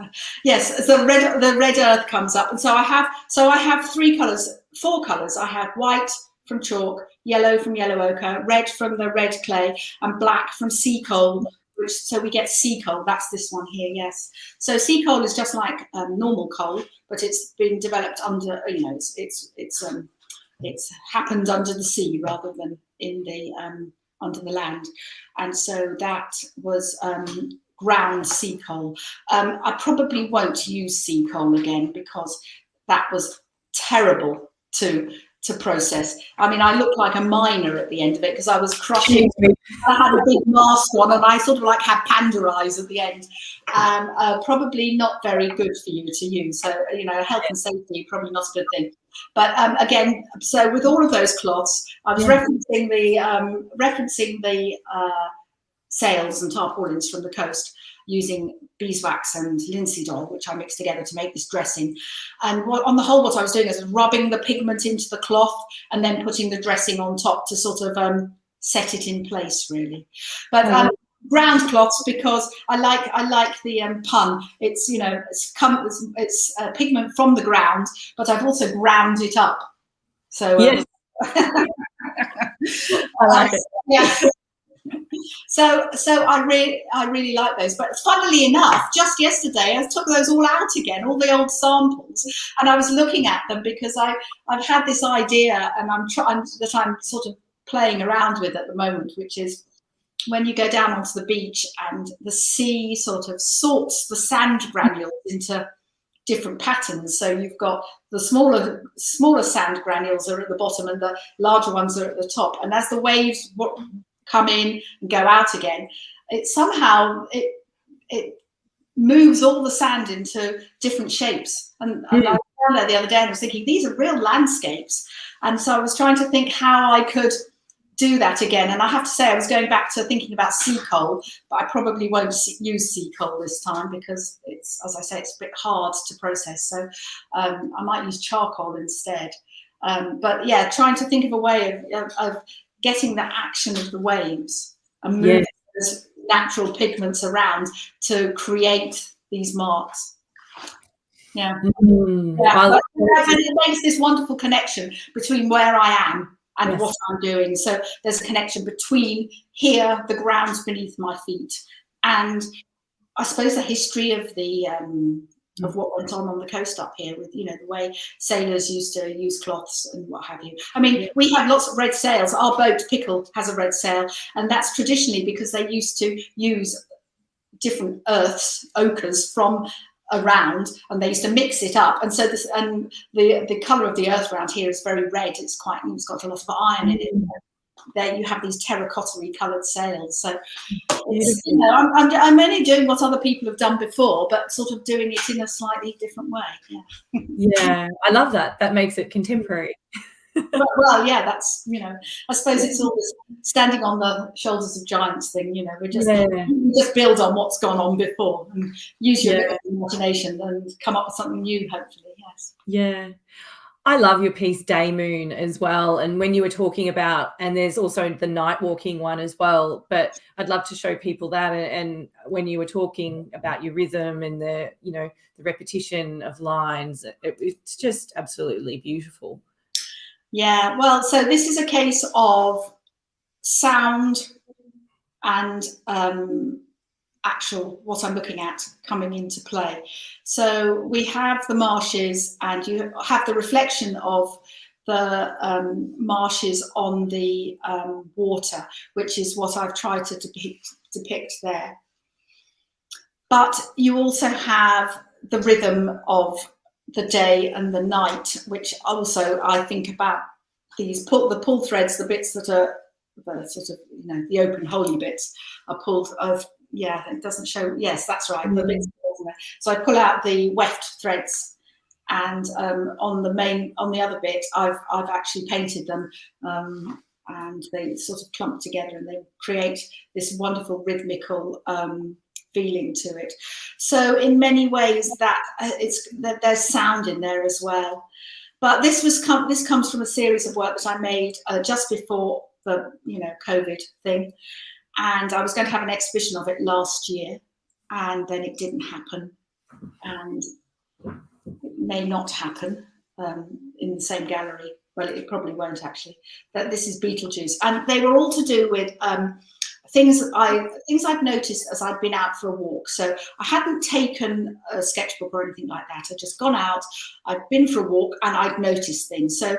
Yes, the red earth comes up, and so I have four colours. I have white from chalk, yellow from yellow ochre, red from the red clay, and black from sea coal. So we get sea coal. That's this one here. Yes. So sea coal is just like normal coal, but it's been developed under. It's happened under the sea rather than in the under the land, and so that was ground sea coal. I probably won't use sea coal again because that was terrible to process. I mean, I looked like a miner at the end of it because I was crushing. I had a big mask on and I sort of like had panda eyes at the end. Probably not very good for you to use. So, health and safety, probably not a good thing. But again, so with all of those cloths, I was referencing the sails and tarpaulins from the coast using beeswax and linseed oil, which I mixed together to make this dressing. And on the whole, what I was doing is rubbing the pigment into the cloth and then putting the dressing on top to sort of set it in place, really. But ground cloths, because I like the pun. It's it's pigment from the ground, but I've also ground it up. So yes. I like it. Yeah. So I really like those. But funnily enough, just yesterday I took those all out again, all the old samples, and I was looking at them because I've had this idea, and I'm sort of playing around with at the moment, which is when you go down onto the beach and the sea sort of sorts the sand granules into different patterns. So you've got the smaller sand granules are at the bottom and the larger ones are at the top. And as the waves come in and go out again, it somehow it moves all the sand into different shapes. And I found that the other day and I was thinking, these are real landscapes. And so I was trying to think how I could do that again. And I have to say, I was going back to thinking about sea coal, but I probably won't use sea coal this time because it's, as I say, it's a bit hard to process. So I might use charcoal instead. But yeah, trying to think of a way of getting the action of the waves and moving those natural pigments around to create these marks. Yeah. And it makes this wonderful connection between where I am and what I'm doing. So there's a connection between here, the ground beneath my feet, and I suppose the history of the of what went on the coast up here with, you know, the way sailors used to use cloths and what have you. I mean, we have lots of red sails. Our boat, Pickle, has a red sail, and that's traditionally because they used to use different earths, ochres from around, and they used to mix it up, and so this, and the color of the earth around here is very red. It's got a lot of iron in it. There you have these terracotta-y coloured sails. So it's, you know, I'm only doing what other people have done before, but sort of doing it in a slightly different way. Yeah, I love that. That makes it contemporary. Well, yeah, that's, you know, I suppose it's all this standing on the shoulders of giants thing, you know, we just build on what's gone on before and use your imagination and come up with something new, hopefully. Yes. Yeah. I love your piece Day Moon as well. And when you were talking about, and there's also the night walking one as well, but I'd love to show people that. And when you were talking about your rhythm and the, you know, the repetition of lines, it's just absolutely beautiful. Yeah, well, so this is a case of sound and actual what I'm looking at coming into play. So we have the marshes, and you have the reflection of the marshes on the water, which is what I've tried to depict there. But you also have the rhythm of the day and the night, which also I think about these the pull threads, the bits that are the sort of, you know, the open holy bits are pulled of, yeah, it doesn't show, yes, that's right, the bits. So I pull out the weft threads, and on the other bit I've actually painted them, and they sort of clump together and they create this wonderful rhythmical feeling to it. So in many ways that there's sound in there as well. But this comes from a series of work that I made just before the, you know, COVID thing, and I was going to have an exhibition of it last year, and then it didn't happen, and it may not happen in the same gallery. Well, it probably won't actually. But this is Beetlejuice, and they were all to do with things I've noticed as I've been out for a walk. So I hadn't taken a sketchbook or anything like that. I'd just gone out, I'd been for a walk, and I'd noticed things. So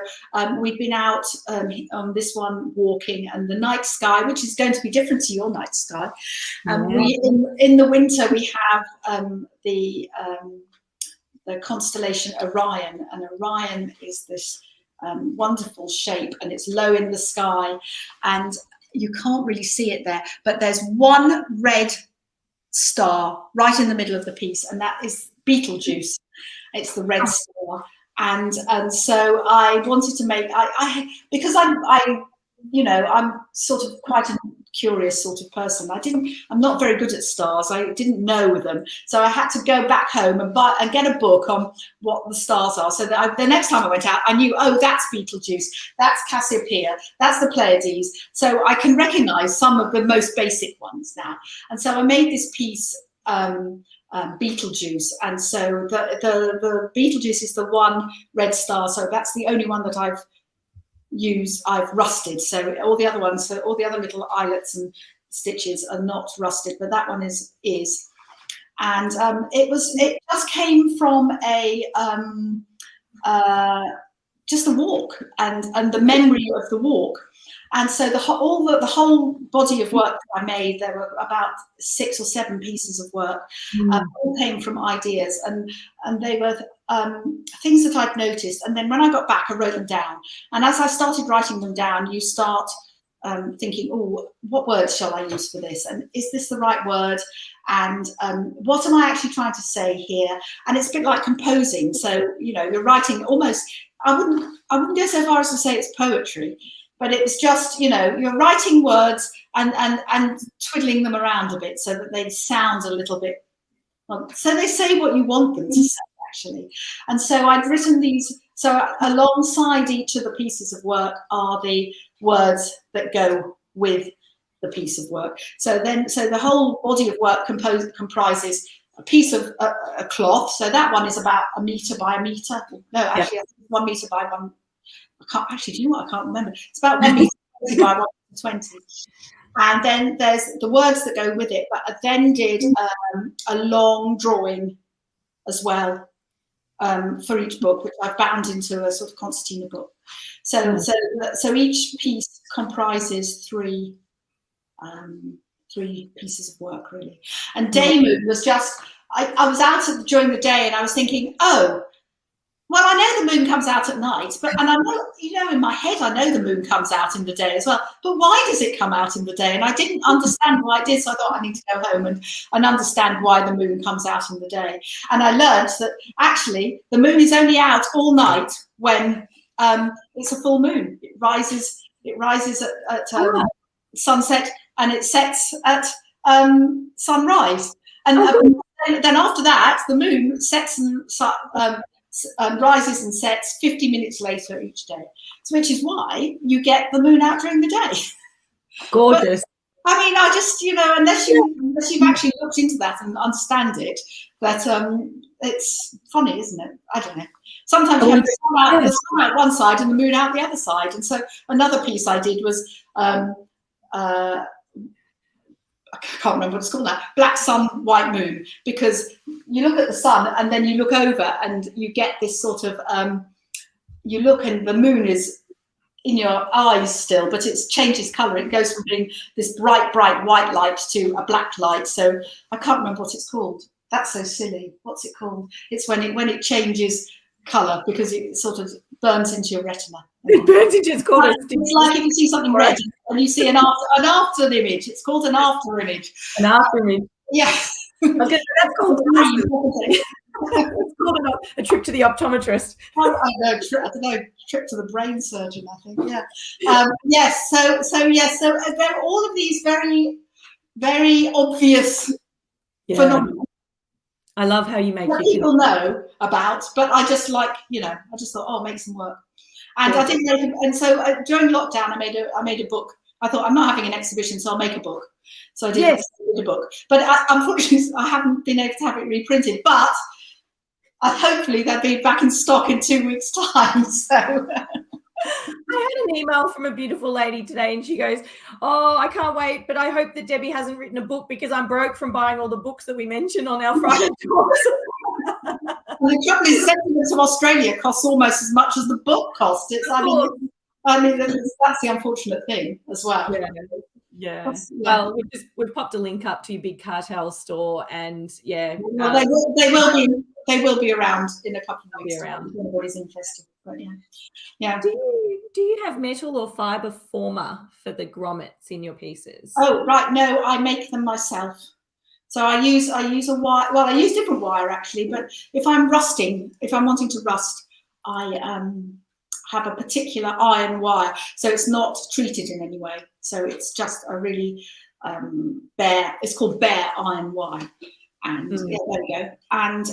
we've been out on this one walking, and the night sky, which is going to be different to your night sky. In the winter we have the constellation Orion, and Orion is this wonderful shape, and it's low in the sky, and you can't really see it there, but there's one red star right in the middle of the piece, and that is Beetlejuice. It's the red star, and so I wanted to make because I'm sort of quite a curious sort of person. I'm not very good at stars. I didn't know them, so I had to go back home and get a book on what the stars are. So that the next time I went out, I knew, oh, that's Betelgeuse, that's Cassiopeia, that's the Pleiades. So I can recognise some of the most basic ones now. And so I made this piece, Betelgeuse, and so the Betelgeuse is the one red star. So that's the only one that I've I've rusted. So all the other ones, so all the other little eyelets and stitches are not rusted, but that one is. And it just came from just a walk and the memory of the walk. And so the whole body of work that I made, there were about 6 or 7 pieces of work, all came from ideas, and they were things that I'd noticed. And then when I got back, I wrote them down. And as I started writing them down, you start thinking, oh, what words shall I use for this? And is this the right word? And what am I actually trying to say here? And it's a bit like composing. So, you're writing almost, I wouldn't go so far as to say it's poetry, but it's just, you're writing words and twiddling them around a bit so that they sound a little bit, so they say what you want them to say, actually. And so I'd written these, so alongside each of the pieces of work are the words that go with the piece of work. So the whole body of work comprises a piece of a cloth. So that one is about 1 meter by 1 meter. No, actually, 1 meter by 1. I can't actually. Do you know what? I can't remember. It's about 1 meter by 1 meter 20. And then there's the words that go with it. But I then did a long drawing as well for each book, which I've bound into a sort of concertina book. So each piece comprises 3 pieces of work, really. And Day Moon was just, I was out during the day and I was thinking, oh, well, I know the moon comes out at night, and I know, in my head, I know the moon comes out in the day as well. But why does it come out in the day? And I didn't understand why it did, so I thought I need to go home and understand why the moon comes out in the day. And I learned that actually the moon is only out all night when it's a full moon. It rises at sunset and it sets at sunrise. And then after that, the moon sets and rises and sets 50 minutes later each day, which is why you get the moon out during the day. Gorgeous. But, I mean, I just, unless you've actually looked into that and understand it, but it's funny, isn't it? I don't know. Sometimes you have the sun out one side and the moon out the other side. And so another piece I did was I can't remember what it's called now, black sun, white moon, because you look at the sun and then you look over and you get this sort of, you look and the moon is in your eyes still, but it changes colour. It goes from being this bright white light to a black light. So I can't remember what it's called. That's so silly. What's it called? It's when it changes colour because it sort of burns into your retina. It burns into, it's called it's like if you see something red and you see an after image. It's called an after image. An after image. Yeah. Okay, that's called it's called a trip to the optometrist. I don't know, trip to the brain surgeon, I think. Yeah. Yes. So there are all of these very, very obvious phenomena. I love how you make that people know about, but I just I just thought, oh, make some work. And I didn't make and so during lockdown I made a book. I thought, I'm not having an exhibition, so I'll make a book. So I did a book. But unfortunately I haven't been able to have it reprinted, but hopefully they'll be back in stock in 2 weeks' time. So I had an email from a beautiful lady today and she goes, oh, I can't wait, but I hope that Debbie hasn't written a book because I'm broke from buying all the books that we mentioned on our Friday talks. Well, the trouble is, sending them to Australia costs almost as much as the book cost. I mean, that's the unfortunate thing as well. Yeah. Well, we've popped a link up to your big cartel store, and well, they will be around in a couple of weeks. If anybody's interested, but yeah. Do you have metal or fibre former for the grommets in your pieces? Oh right, no, I make them myself. So I use a wire. Well, I use different wire actually, but if I'm wanting to rust, I have a particular iron wire, so it's not treated in any way. So it's just a really bare. It's called bare iron wire, and there we go. And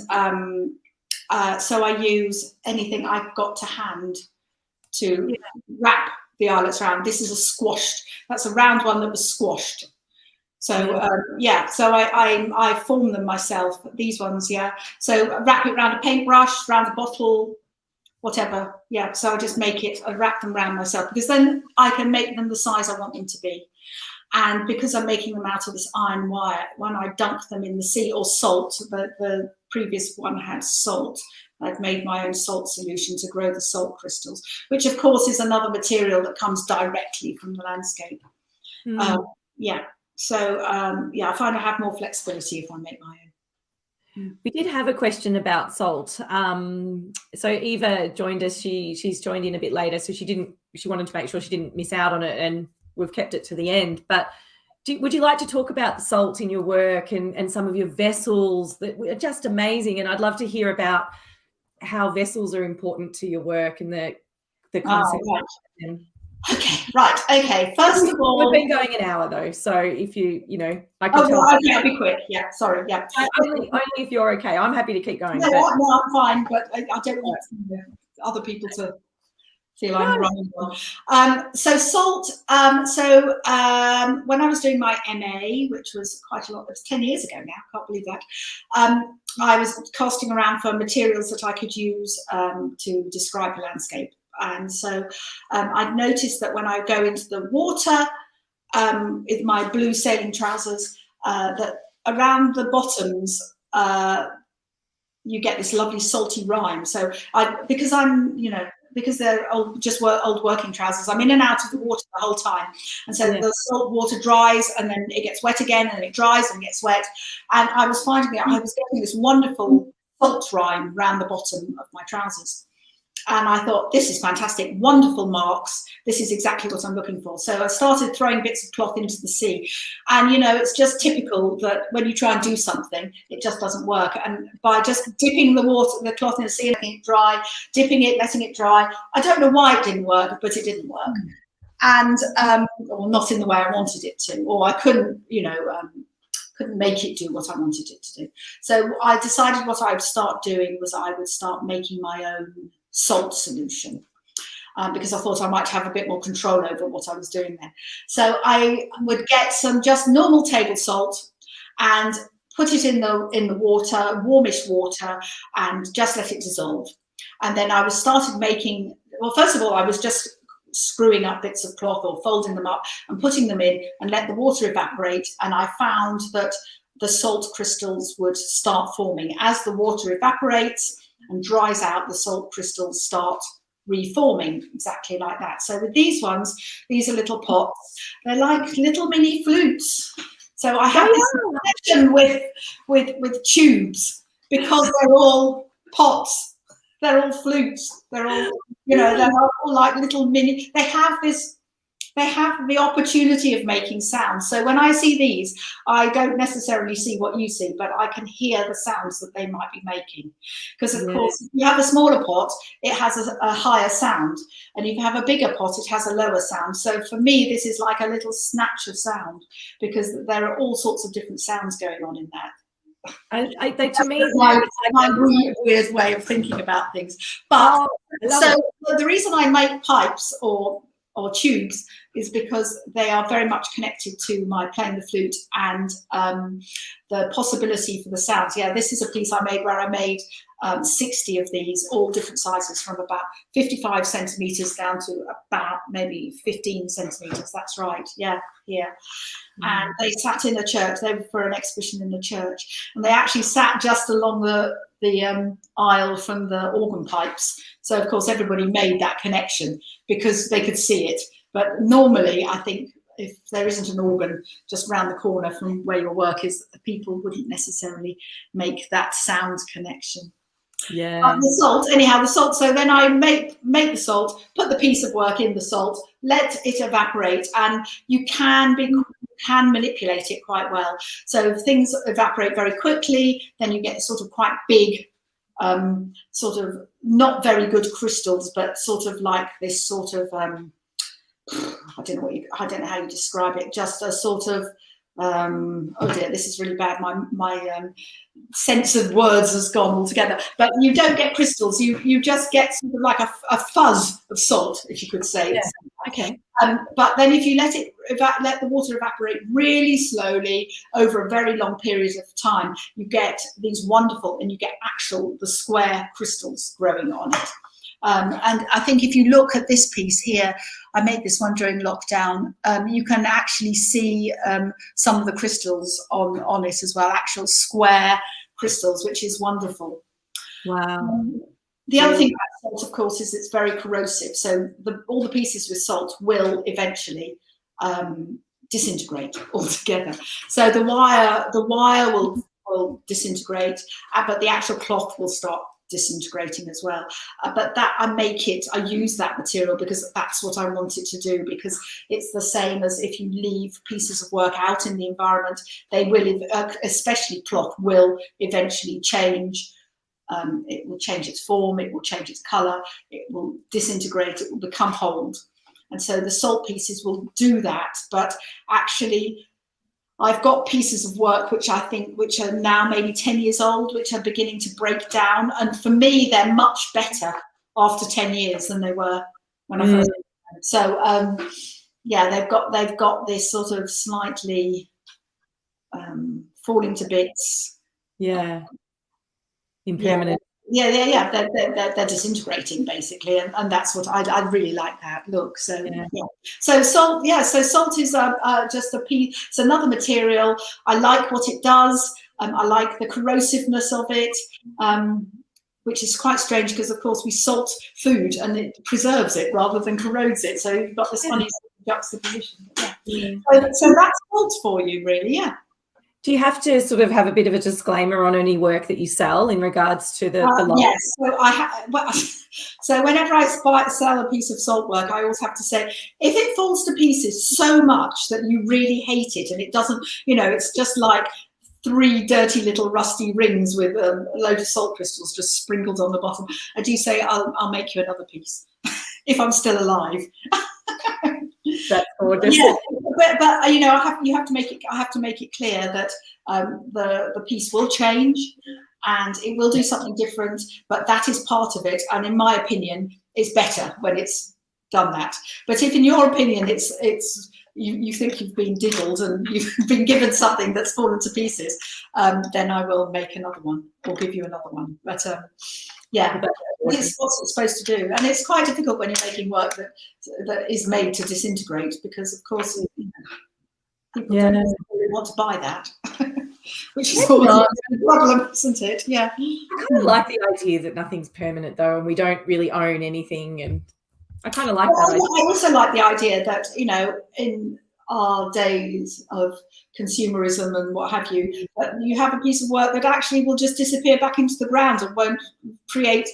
so I use anything I've got to hand to wrap the eyelets around. This is a squashed. That's a round one that was squashed. So so I form them myself. These ones, So wrap it around a paintbrush, around a bottle, whatever. Yeah, so I just make it, I wrap them around myself, because then I can make them the size I want them to be. And because I'm making them out of this iron wire, when I dunk them in the sea, or salt, the previous one had salt, I've made my own salt solution to grow the salt crystals, which of course is another material that comes directly from the landscape. Yeah, so yeah, I find I have more flexibility if I make my own. We did have a question about salt. So Eva joined us. She's joined in a bit later, so she wanted to make sure she didn't miss out on it, and we've kept it to the end. But would you like to talk about the salt in your work and some of your vessels that are just amazing? And I'd love to hear about how vessels are important to your work and the concept. Oh, right. Okay. First of all, we've been going an hour though, so if I can tell. Okay, I'll be quick. Yeah, sorry. Yeah. Only if you're okay. I'm happy to keep going. No, I'm fine, but I don't want other people to feel I'm wrong. So salt. So when I was doing my MA, which was quite a lot, it was 10 years ago now, can't believe that. I was casting around for materials that I could use to describe the landscape. And so I'd noticed that when I go into the water with my blue sailing trousers, that around the bottoms, you get this lovely salty rime. So because they're old working trousers, I'm in and out of the water the whole time. And so the salt water dries, and then it gets wet again, and it dries and gets wet. And I was finding that I was getting this wonderful salt rime around the bottom of my trousers. And I thought, this is fantastic, wonderful marks. This is exactly what I'm looking for. So I started throwing bits of cloth into the sea. And, it's just typical that when you try and do something, it just doesn't work. And by just dipping the cloth in the sea and letting it dry, dipping it, letting it dry, I don't know why it didn't work, but it didn't work. And, or not in the way I wanted it to, or I couldn't, couldn't make it do what I wanted it to do. So I decided what I would start doing was I would start making my own salt solution, because I thought I might have a bit more control over what I was doing there. So I would get some just normal table salt and put it in the water, warmish water, and just let it dissolve. And then I started making, well, first of all, I was just screwing up bits of cloth or folding them up and putting them in and let the water evaporate. And I found that the salt crystals would start forming. As the water evaporates and dries out, the salt crystals start reforming exactly like that. So with these ones, these are little pots. They're like little mini flutes. So I have this connection with tubes, because they're all pots. They're all flutes. They're all, they're all like little mini. They have the opportunity of making sounds. So when I see these, I don't necessarily see what you see, but I can hear the sounds that they might be making. Because of course, if you have a smaller pot, it has a higher sound. And if you have a bigger pot, it has a lower sound. So for me, this is like a little snatch of sound, because there are all sorts of different sounds going on in that. To me, my weird way of thinking about things. But the reason I make pipes or tubes is because they are very much connected to my playing the flute and the possibility for the sounds. Yeah, this is a piece I made where I made 60 of these, all different sizes, from about 55 centimeters down to about maybe 15 centimeters. That's right. Yeah. And they sat in a church. They were for an exhibition in the church, and they actually sat just along the aisle from the organ pipes. So of course everybody made that connection because they could see it. But normally, I think if there isn't an organ just round the corner from where your work is, people wouldn't necessarily make that sound connection. Yeah. The salt. So then I make the salt, put the piece of work in the salt, let it evaporate, and you can manipulate it quite well. So if things evaporate very quickly, then you get sort of quite big, sort of not very good crystals, but sort of like this sort of I don't know how you describe it. Just a sort of oh dear, this is really bad. My sense of words has gone altogether. But you don't get crystals. You just get sort of like a fuzz of salt, if you could say. Yeah. Okay. But then if you let the water evaporate really slowly over a very long period of time, you get these wonderful, and you get the square crystals growing on it. And I think if you look at this piece here, I made this one during lockdown, you can actually see some of the crystals on it as well, actual square crystals, which is wonderful. Wow. The other thing about salt, of course, is it's very corrosive. So all the pieces with salt will eventually disintegrate altogether. So the wire will disintegrate, but the actual cloth will start disintegrating as well. But that I use that material because that's what I want it to do, because it's the same as if you leave pieces of work out in the environment, they will, especially cloth, will eventually change. It will change its form, it will change its color, it will disintegrate, it will become hold. And so the salt pieces will do that. But actually, I've got pieces of work which are now maybe 10 years old, which are beginning to break down. And for me, they're much better after 10 years than they were when I first did them. So yeah, they've got this sort of slightly falling to bits. Yeah. Impermanent. Yeah. They're disintegrating basically, and that's what I really like that look. So yeah. So salt, So salt is just a piece. It's another material. I like what it does. I like the corrosiveness of it, which is quite strange because of course we salt food and it preserves it rather than corrodes it. So you've got this funny juxtaposition. Yeah. So that's salt for you, really. Yeah. Do you have to sort of have a bit of a disclaimer on any work that you sell in regards to the light? Yes. So whenever I sell a piece of salt work, I always have to say, if it falls to pieces so much that you really hate it and it doesn't, it's just like 3 dirty little rusty rings with a load of salt crystals just sprinkled on the bottom, I do say I'll make you another piece if I'm still alive. That's gorgeous. Yeah, but I have to make it clear that the piece will change and it will do something different, but that is part of it. And in my opinion, it's better when it's done that. But if in your opinion it's you think you've been diddled and you've been given something that's fallen to pieces, then I will make another one or give you another one. But yeah, it's what it's supposed to do, and it's quite difficult when you're making work that is made to disintegrate, because of course people don't really want to buy that, which is always a problem, isn't it? Yeah. I kind of like the idea that nothing's permanent though, and we don't really own anything, and I kind of like that idea. I also like the idea that in our days of consumerism and what have you, you have a piece of work that actually will just disappear back into the ground and won't create,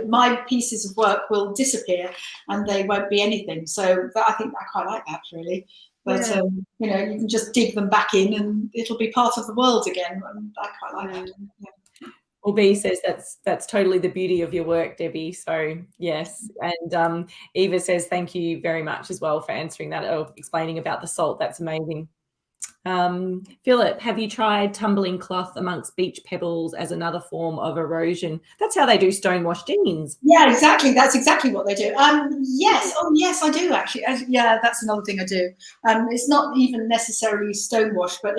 my pieces of work will disappear and they won't be anything. So I think I quite like that, really. But you can just dig them back in and it'll be part of the world again. And I quite like that. Yeah. Well, B says that's totally the beauty of your work, Debbie. So yes, and Eva says thank you very much as well for answering that or explaining about the salt. That's amazing. Philip, have you tried tumbling cloth amongst beach pebbles as another form of erosion? That's how they do stonewashed jeans. Yeah, exactly. That's exactly what they do. Yes. Oh, yes, I do actually. Yeah, that's another thing I do. It's not even necessarily stonewash, but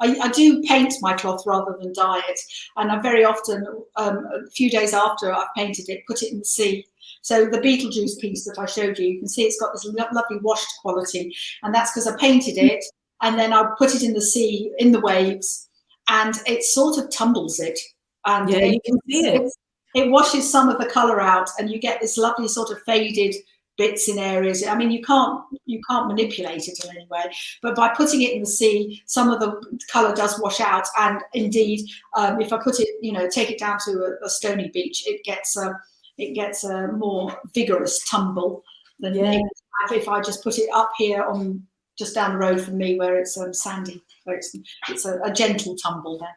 I do paint my cloth rather than dye it. And I very often, a few days after I've painted it, put it in the sea. So the Beetlejuice piece that I showed you, you can see it's got this lovely washed quality. And that's because I painted it. And then I put it in the sea, in the waves, and it sort of tumbles it. And you can see it. It washes some of the colour out, and you get this lovely sort of faded bits in areas. I mean, you can't manipulate it in any way, but by putting it in the sea, some of the colour does wash out. And indeed, if I put it, take it down to a stony beach, it gets a more vigorous tumble than if I just put it up here on just down the road from me where it's sandy, where it's a gentle tumble there.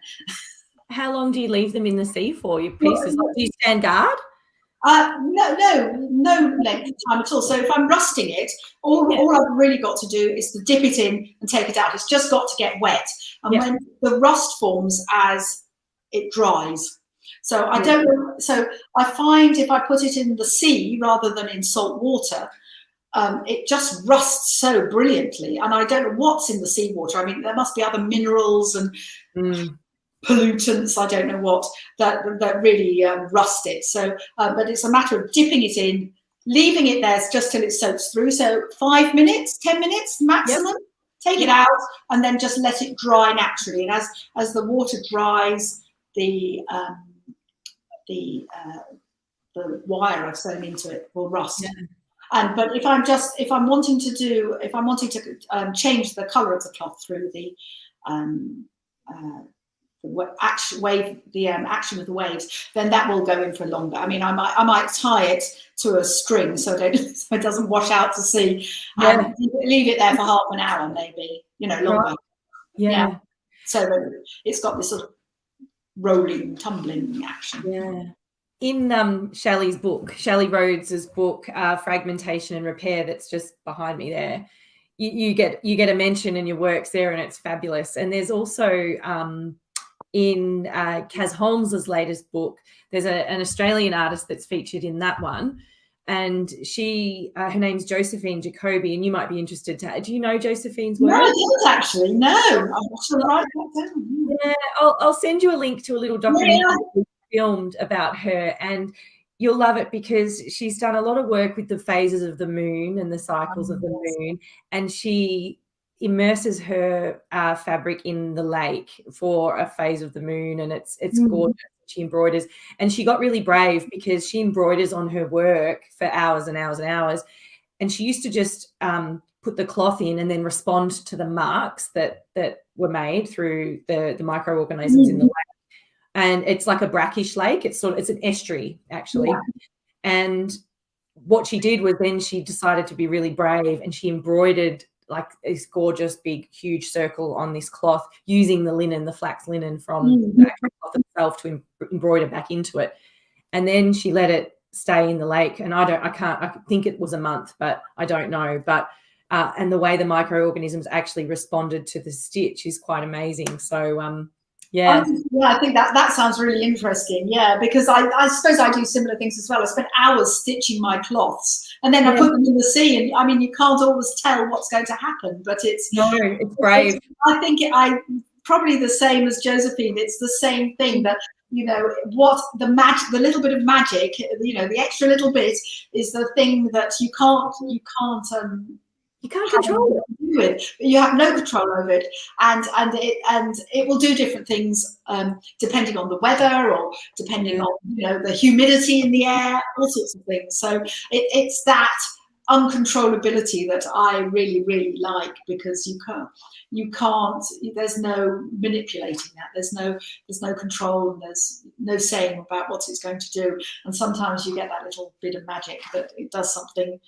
How long do you leave them in the sea for, your pieces? Do you stand guard? No length of time at all. So if I'm rusting it, all I've really got to do is to dip it in and take it out. It's just got to get wet. And when the rust forms as it dries. So I don't know. So I find if I put it in the sea rather than in salt water, it just rusts so brilliantly, and I don't know what's in the seawater. I mean, there must be other minerals and pollutants, I don't know what, that really rust it. So, but it's a matter of dipping it in, leaving it there just till it soaks through. So 5 minutes, 10 minutes maximum. Yep. Take it out and then just let it dry naturally. And as the water dries, the wire I've sewn into it will rust. Yeah. But if I'm wanting to change the colour of the cloth through the action of the waves, then that will go in for longer. I mean, I might tie it to a string so it doesn't wash out to sea, and leave it there for half an hour, maybe, longer. Right. Yeah. So that it's got this sort of rolling, tumbling action. Yeah. In Shelley Rhodes's book, Fragmentation and Repair, that's just behind me there, you get a mention in your works there, and it's fabulous. And there's also in Kaz Holmes's latest book, there's an Australian artist that's featured in that one, and she her name's Josephine Jacoby, and you might be interested to. Do you know Josephine's work? No, I don't actually. No, I'm sure to write that down. Yeah, I'll send you a link to a little documentary filmed about her, and you'll love it because she's done a lot of work with the phases of the moon and the cycles of the moon, and she immerses her fabric in the lake for a phase of the moon, and it's gorgeous. She embroiders, and she got really brave because she embroiders on her work for hours and hours and hours, and she used to just put the cloth in and then respond to the marks that were made through the microorganisms in the lake. And it's like a brackish lake. It's an estuary, actually. Yeah. And what she did was then she decided to be really brave, and she embroidered like this gorgeous, big, huge circle on this cloth using the flax linen from the actual cloth itself to embroider back into it. And then she let it stay in the lake. And I think it was a month, but I don't know. But and the way the microorganisms actually responded to the stitch is quite amazing. So I think that sounds really interesting. Yeah, because I suppose I do similar things as well. I spent hours stitching my cloths, and then I put them in the sea. And I mean, you can't always tell what's going to happen, but it's brave. I think I probably the same as Josephine. It's the same thing that what the magic, the little bit of magic, the extra little bit is the thing that you can't control it. You have no control over it, and it will do different things depending on the weather or depending on the humidity in the air, all sorts of things. So it's that uncontrollability that I really, really like, because you can't. There's no manipulating that. There's no control, and there's no saying about what it's going to do. And sometimes you get that little bit of magic that it does something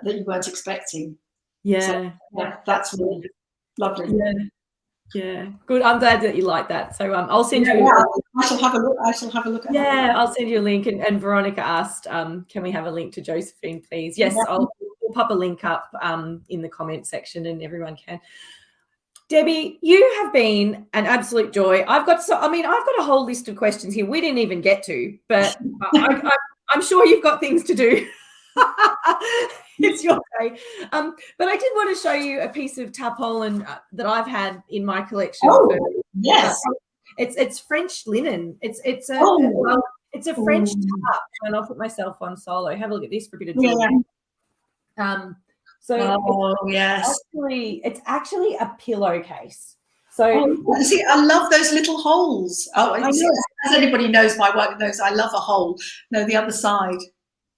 that you weren't expecting. Yeah. So, that's really lovely. Yeah. Good. I'm glad that you like that. So I'll send you. I shall have a look. I'll send you a link. And Veronica asked, can we have a link to Josephine, please? Yes, we'll pop a link up in the comment section, and everyone can. Debbie, you have been an absolute joy. I've got a whole list of questions here we didn't even get to, but I'm sure you've got things to do. It's your day. But I did want to show you a piece of tarpaulin that I've had in my collection. Yes. It's French linen. It's a French tarp, and I'll put myself on solo. Have a look at this for a bit of drawing. It's actually a pillowcase. So see, I love those little holes. As anybody knows my work knows, I love a hole. No, the other side.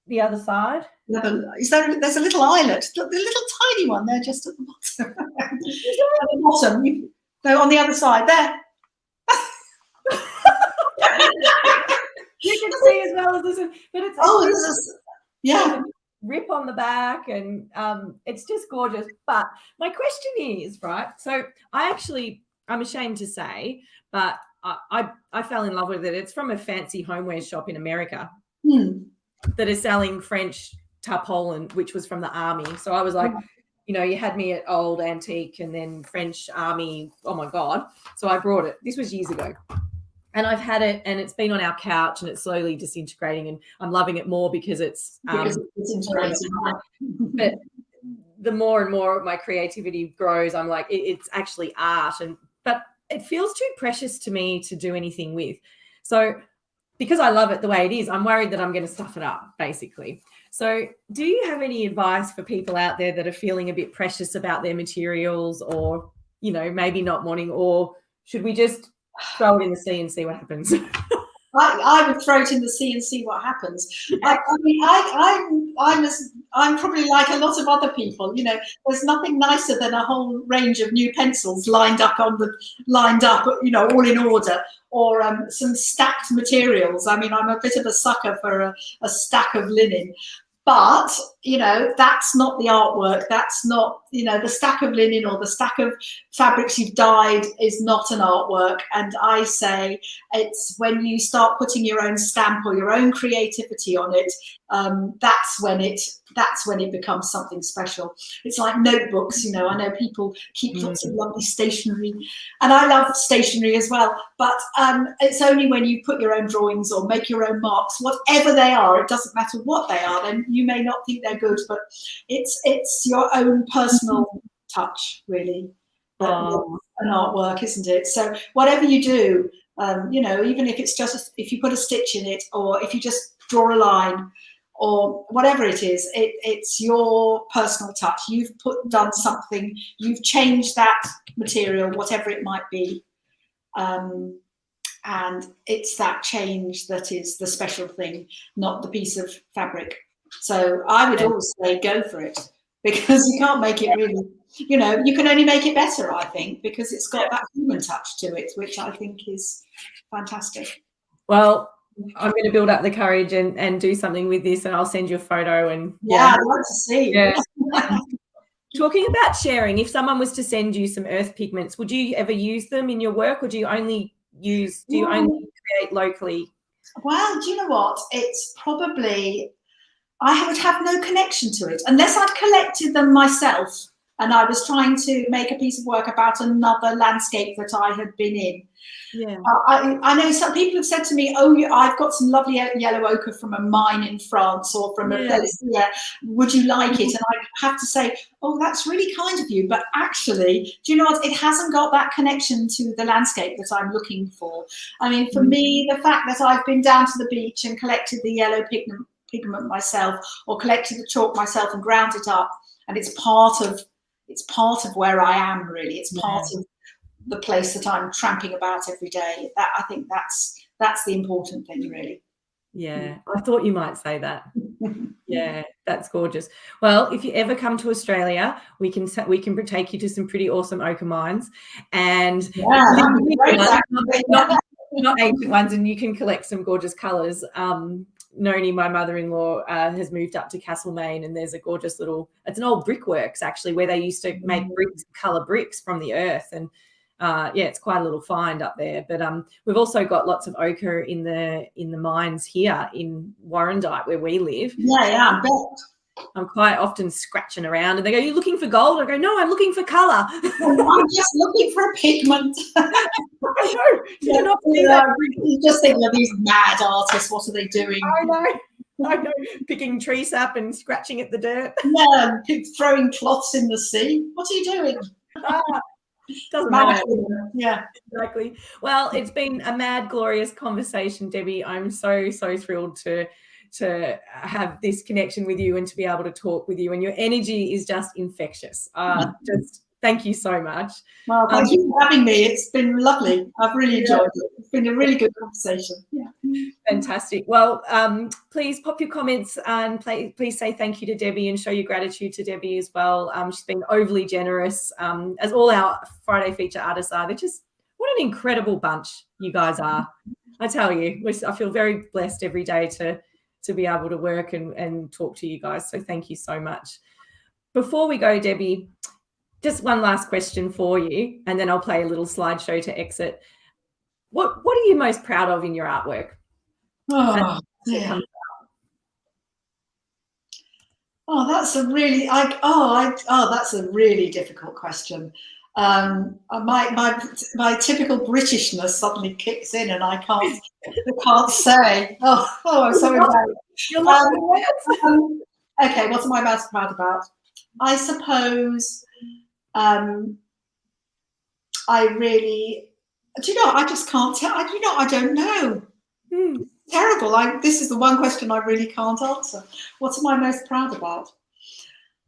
The other side? There's a little eyelet, the little tiny one there, just at the bottom. At the bottom. No, on the other side there. You can see as well as this, but it's rip on the back, and it's just gorgeous. But my question is, right? So I'm ashamed to say, but I fell in love with it. It's from a fancy homeware shop in America. That is selling French tarpaulin, which was from the army. So I was like, you had me at old antique and then French army. Oh my God. So I brought it. This was years ago. And I've had it, and it's been on our couch, and it's slowly disintegrating, and I'm loving it more because it's disintegrating. But the more and more my creativity grows, I'm like, it's actually art. But it feels too precious to me to do anything with. So because I love it the way it is, I'm worried that I'm going to stuff it up, basically. So do you have any advice for people out there that are feeling a bit precious about their materials, or, you know, maybe not wanting, or should we just throw it in the sea and see what happens? I would throw it in the sea and see what happens. I mean, I'm probably like a lot of other people. You know, there's nothing nicer than a whole range of new pencils lined up, you know, all in order, or some stacked materials. I mean, I'm a bit of a sucker for a stack of linen. But, you know, that's not the artwork. That's not, you know, the stack of linen or the stack of fabrics you've dyed is not an artwork. And I say it's when you start putting your own stamp or your own creativity on it, that's when it becomes something special. It's like notebooks, you know. I know people keep lots of lovely stationery, and I love stationery as well, but it's only when you put your own drawings or make your own marks, whatever they are, it doesn't matter what they are, then you may not think they're good, but it's your own personal touch, really. An artwork, isn't it? So whatever you do, you know, even if it's just, if you put a stitch in it, or if you just draw a line, or whatever it is, it's your personal touch. You've done something, you've changed that material, whatever it might be, and it's that change that is the special thing, not the piece of fabric. So I would always say go for it, because you can't make it really, you know, you can only make it better, I think, because it's got that human touch to it, which I think is fantastic. Well, I'm going to build up the courage and do something with this, and I'll send you a photo. And yeah, I'd love to see. Yeah. Talking about sharing, if someone was to send you some earth pigments, would you ever use them in your work, or do you only create locally? Well, do you know what? It's probably, I would have no connection to it unless I'd collected them myself and I was trying to make a piece of work about another landscape that I had been in. Yeah. I know some people have said to me, oh, I've got some lovely yellow ochre from a mine in France, or from a place here. Would you like it? And I have to say, oh, that's really kind of you. But actually, do you know what? It hasn't got that connection to the landscape that I'm looking for. I mean, for me, the fact that I've been down to the beach and collected the yellow pigment myself, or collected the chalk myself and ground it up, and it's part of where I am, really. It's part of the place that I'm tramping about every day. That, I think that's the important thing, really. Yeah, I thought you might say that. Yeah, that's gorgeous. Well, if you ever come to Australia, we can take you to some pretty awesome ochre mines, and not ancient ones, and you can collect some gorgeous colours. Noni, my mother-in-law, has moved up to Castlemaine, and there's a gorgeous it's an old brickworks actually, where they used to make colour bricks from the earth, and it's quite a little find up there. But we've also got lots of ochre in the mines here in Warrandyte, where we live. Yeah, I bet. I'm quite often scratching around, and they go, "You're looking for gold?" I go, "No, I'm looking for colour." I'm just looking for a pigment. I know. You just think of these mad artists. What are they doing? I know. Picking tree sap and scratching at the dirt. Yeah, throwing cloths in the sea. What are you doing? Doesn't matter. Yeah, exactly. Well, it's been a mad, glorious conversation, Debbie. I'm so thrilled to have this connection with you and to be able to talk with you. And your energy is just infectious. Just thank you so much. Well, thank you for having me. It's been lovely. I've really enjoyed it. It's been a really good conversation. Yeah. Fantastic. Well, please pop your comments and please say thank you to Debbie and show your gratitude to Debbie as well. She's been overly generous, as all our Friday feature artists are. They're just, what an incredible bunch you guys are. I tell you, I feel very blessed every day to be able to work and talk to you guys. So thank you so much. Before we go, Debbie, just one last question for you, and then I'll play a little slideshow to exit. What are you most proud of in your artwork? Oh, yeah. That's a really that's a really difficult question. My typical Britishness suddenly kicks in, and I can't say. Oh, I'm so embarrassed. Okay, what am I most proud about? I suppose I really Do you know, I just can't tell. I don't know. Terrible. This is the one question I really can't answer. What am I most proud about?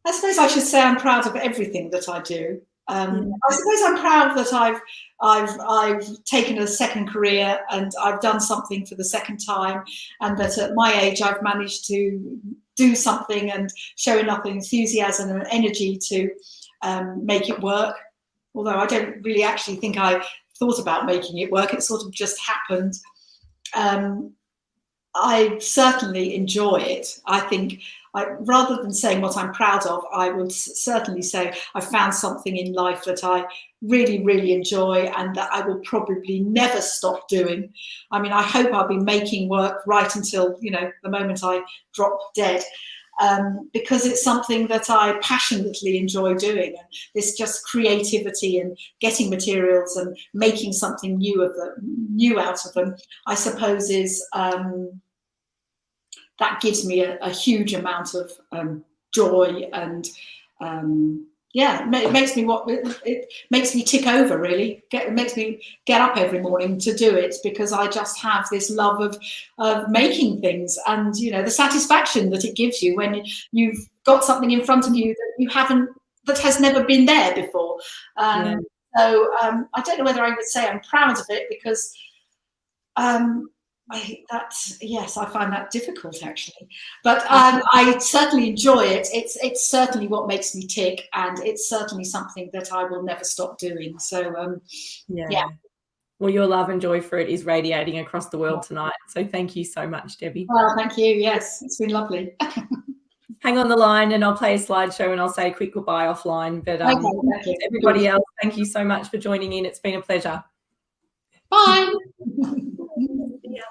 I suppose I should say I'm proud of everything that I do. I suppose I'm proud that I've taken a second career and I've done something for the second time, and that at my age I've managed to do something and show enough enthusiasm and energy to make it work. Although I don't really actually think I thought about making it work, it sort of just happened. I certainly enjoy it. I think rather than saying what I'm proud of, I would certainly say I found something in life that I really, really enjoy and that I will probably never stop doing. I mean, I hope I'll be making work right until, you know, the moment I drop dead, because it's something that I passionately enjoy doing. And this just creativity and getting materials and making something new out of them, I suppose is that gives me a huge amount of joy, and it makes me tick over, really. It makes me get up every morning to do it, because I just have this love of making things, and you know, the satisfaction that it gives you when you've got something in front of you that has never been there before. So I don't know whether I would say I'm proud of it, because I find that difficult, actually, but I certainly enjoy it. It's certainly what makes me tick, and it's certainly something that I will never stop doing. So well, your love and joy for it is radiating across the world tonight, so thank you so much, Debbie. Well, thank you. Yes, it's been lovely. Hang on the line and I'll play a slideshow and I'll say a quick goodbye offline, but everybody else, thank you so much for joining in. It's been a pleasure. Bye. Yeah.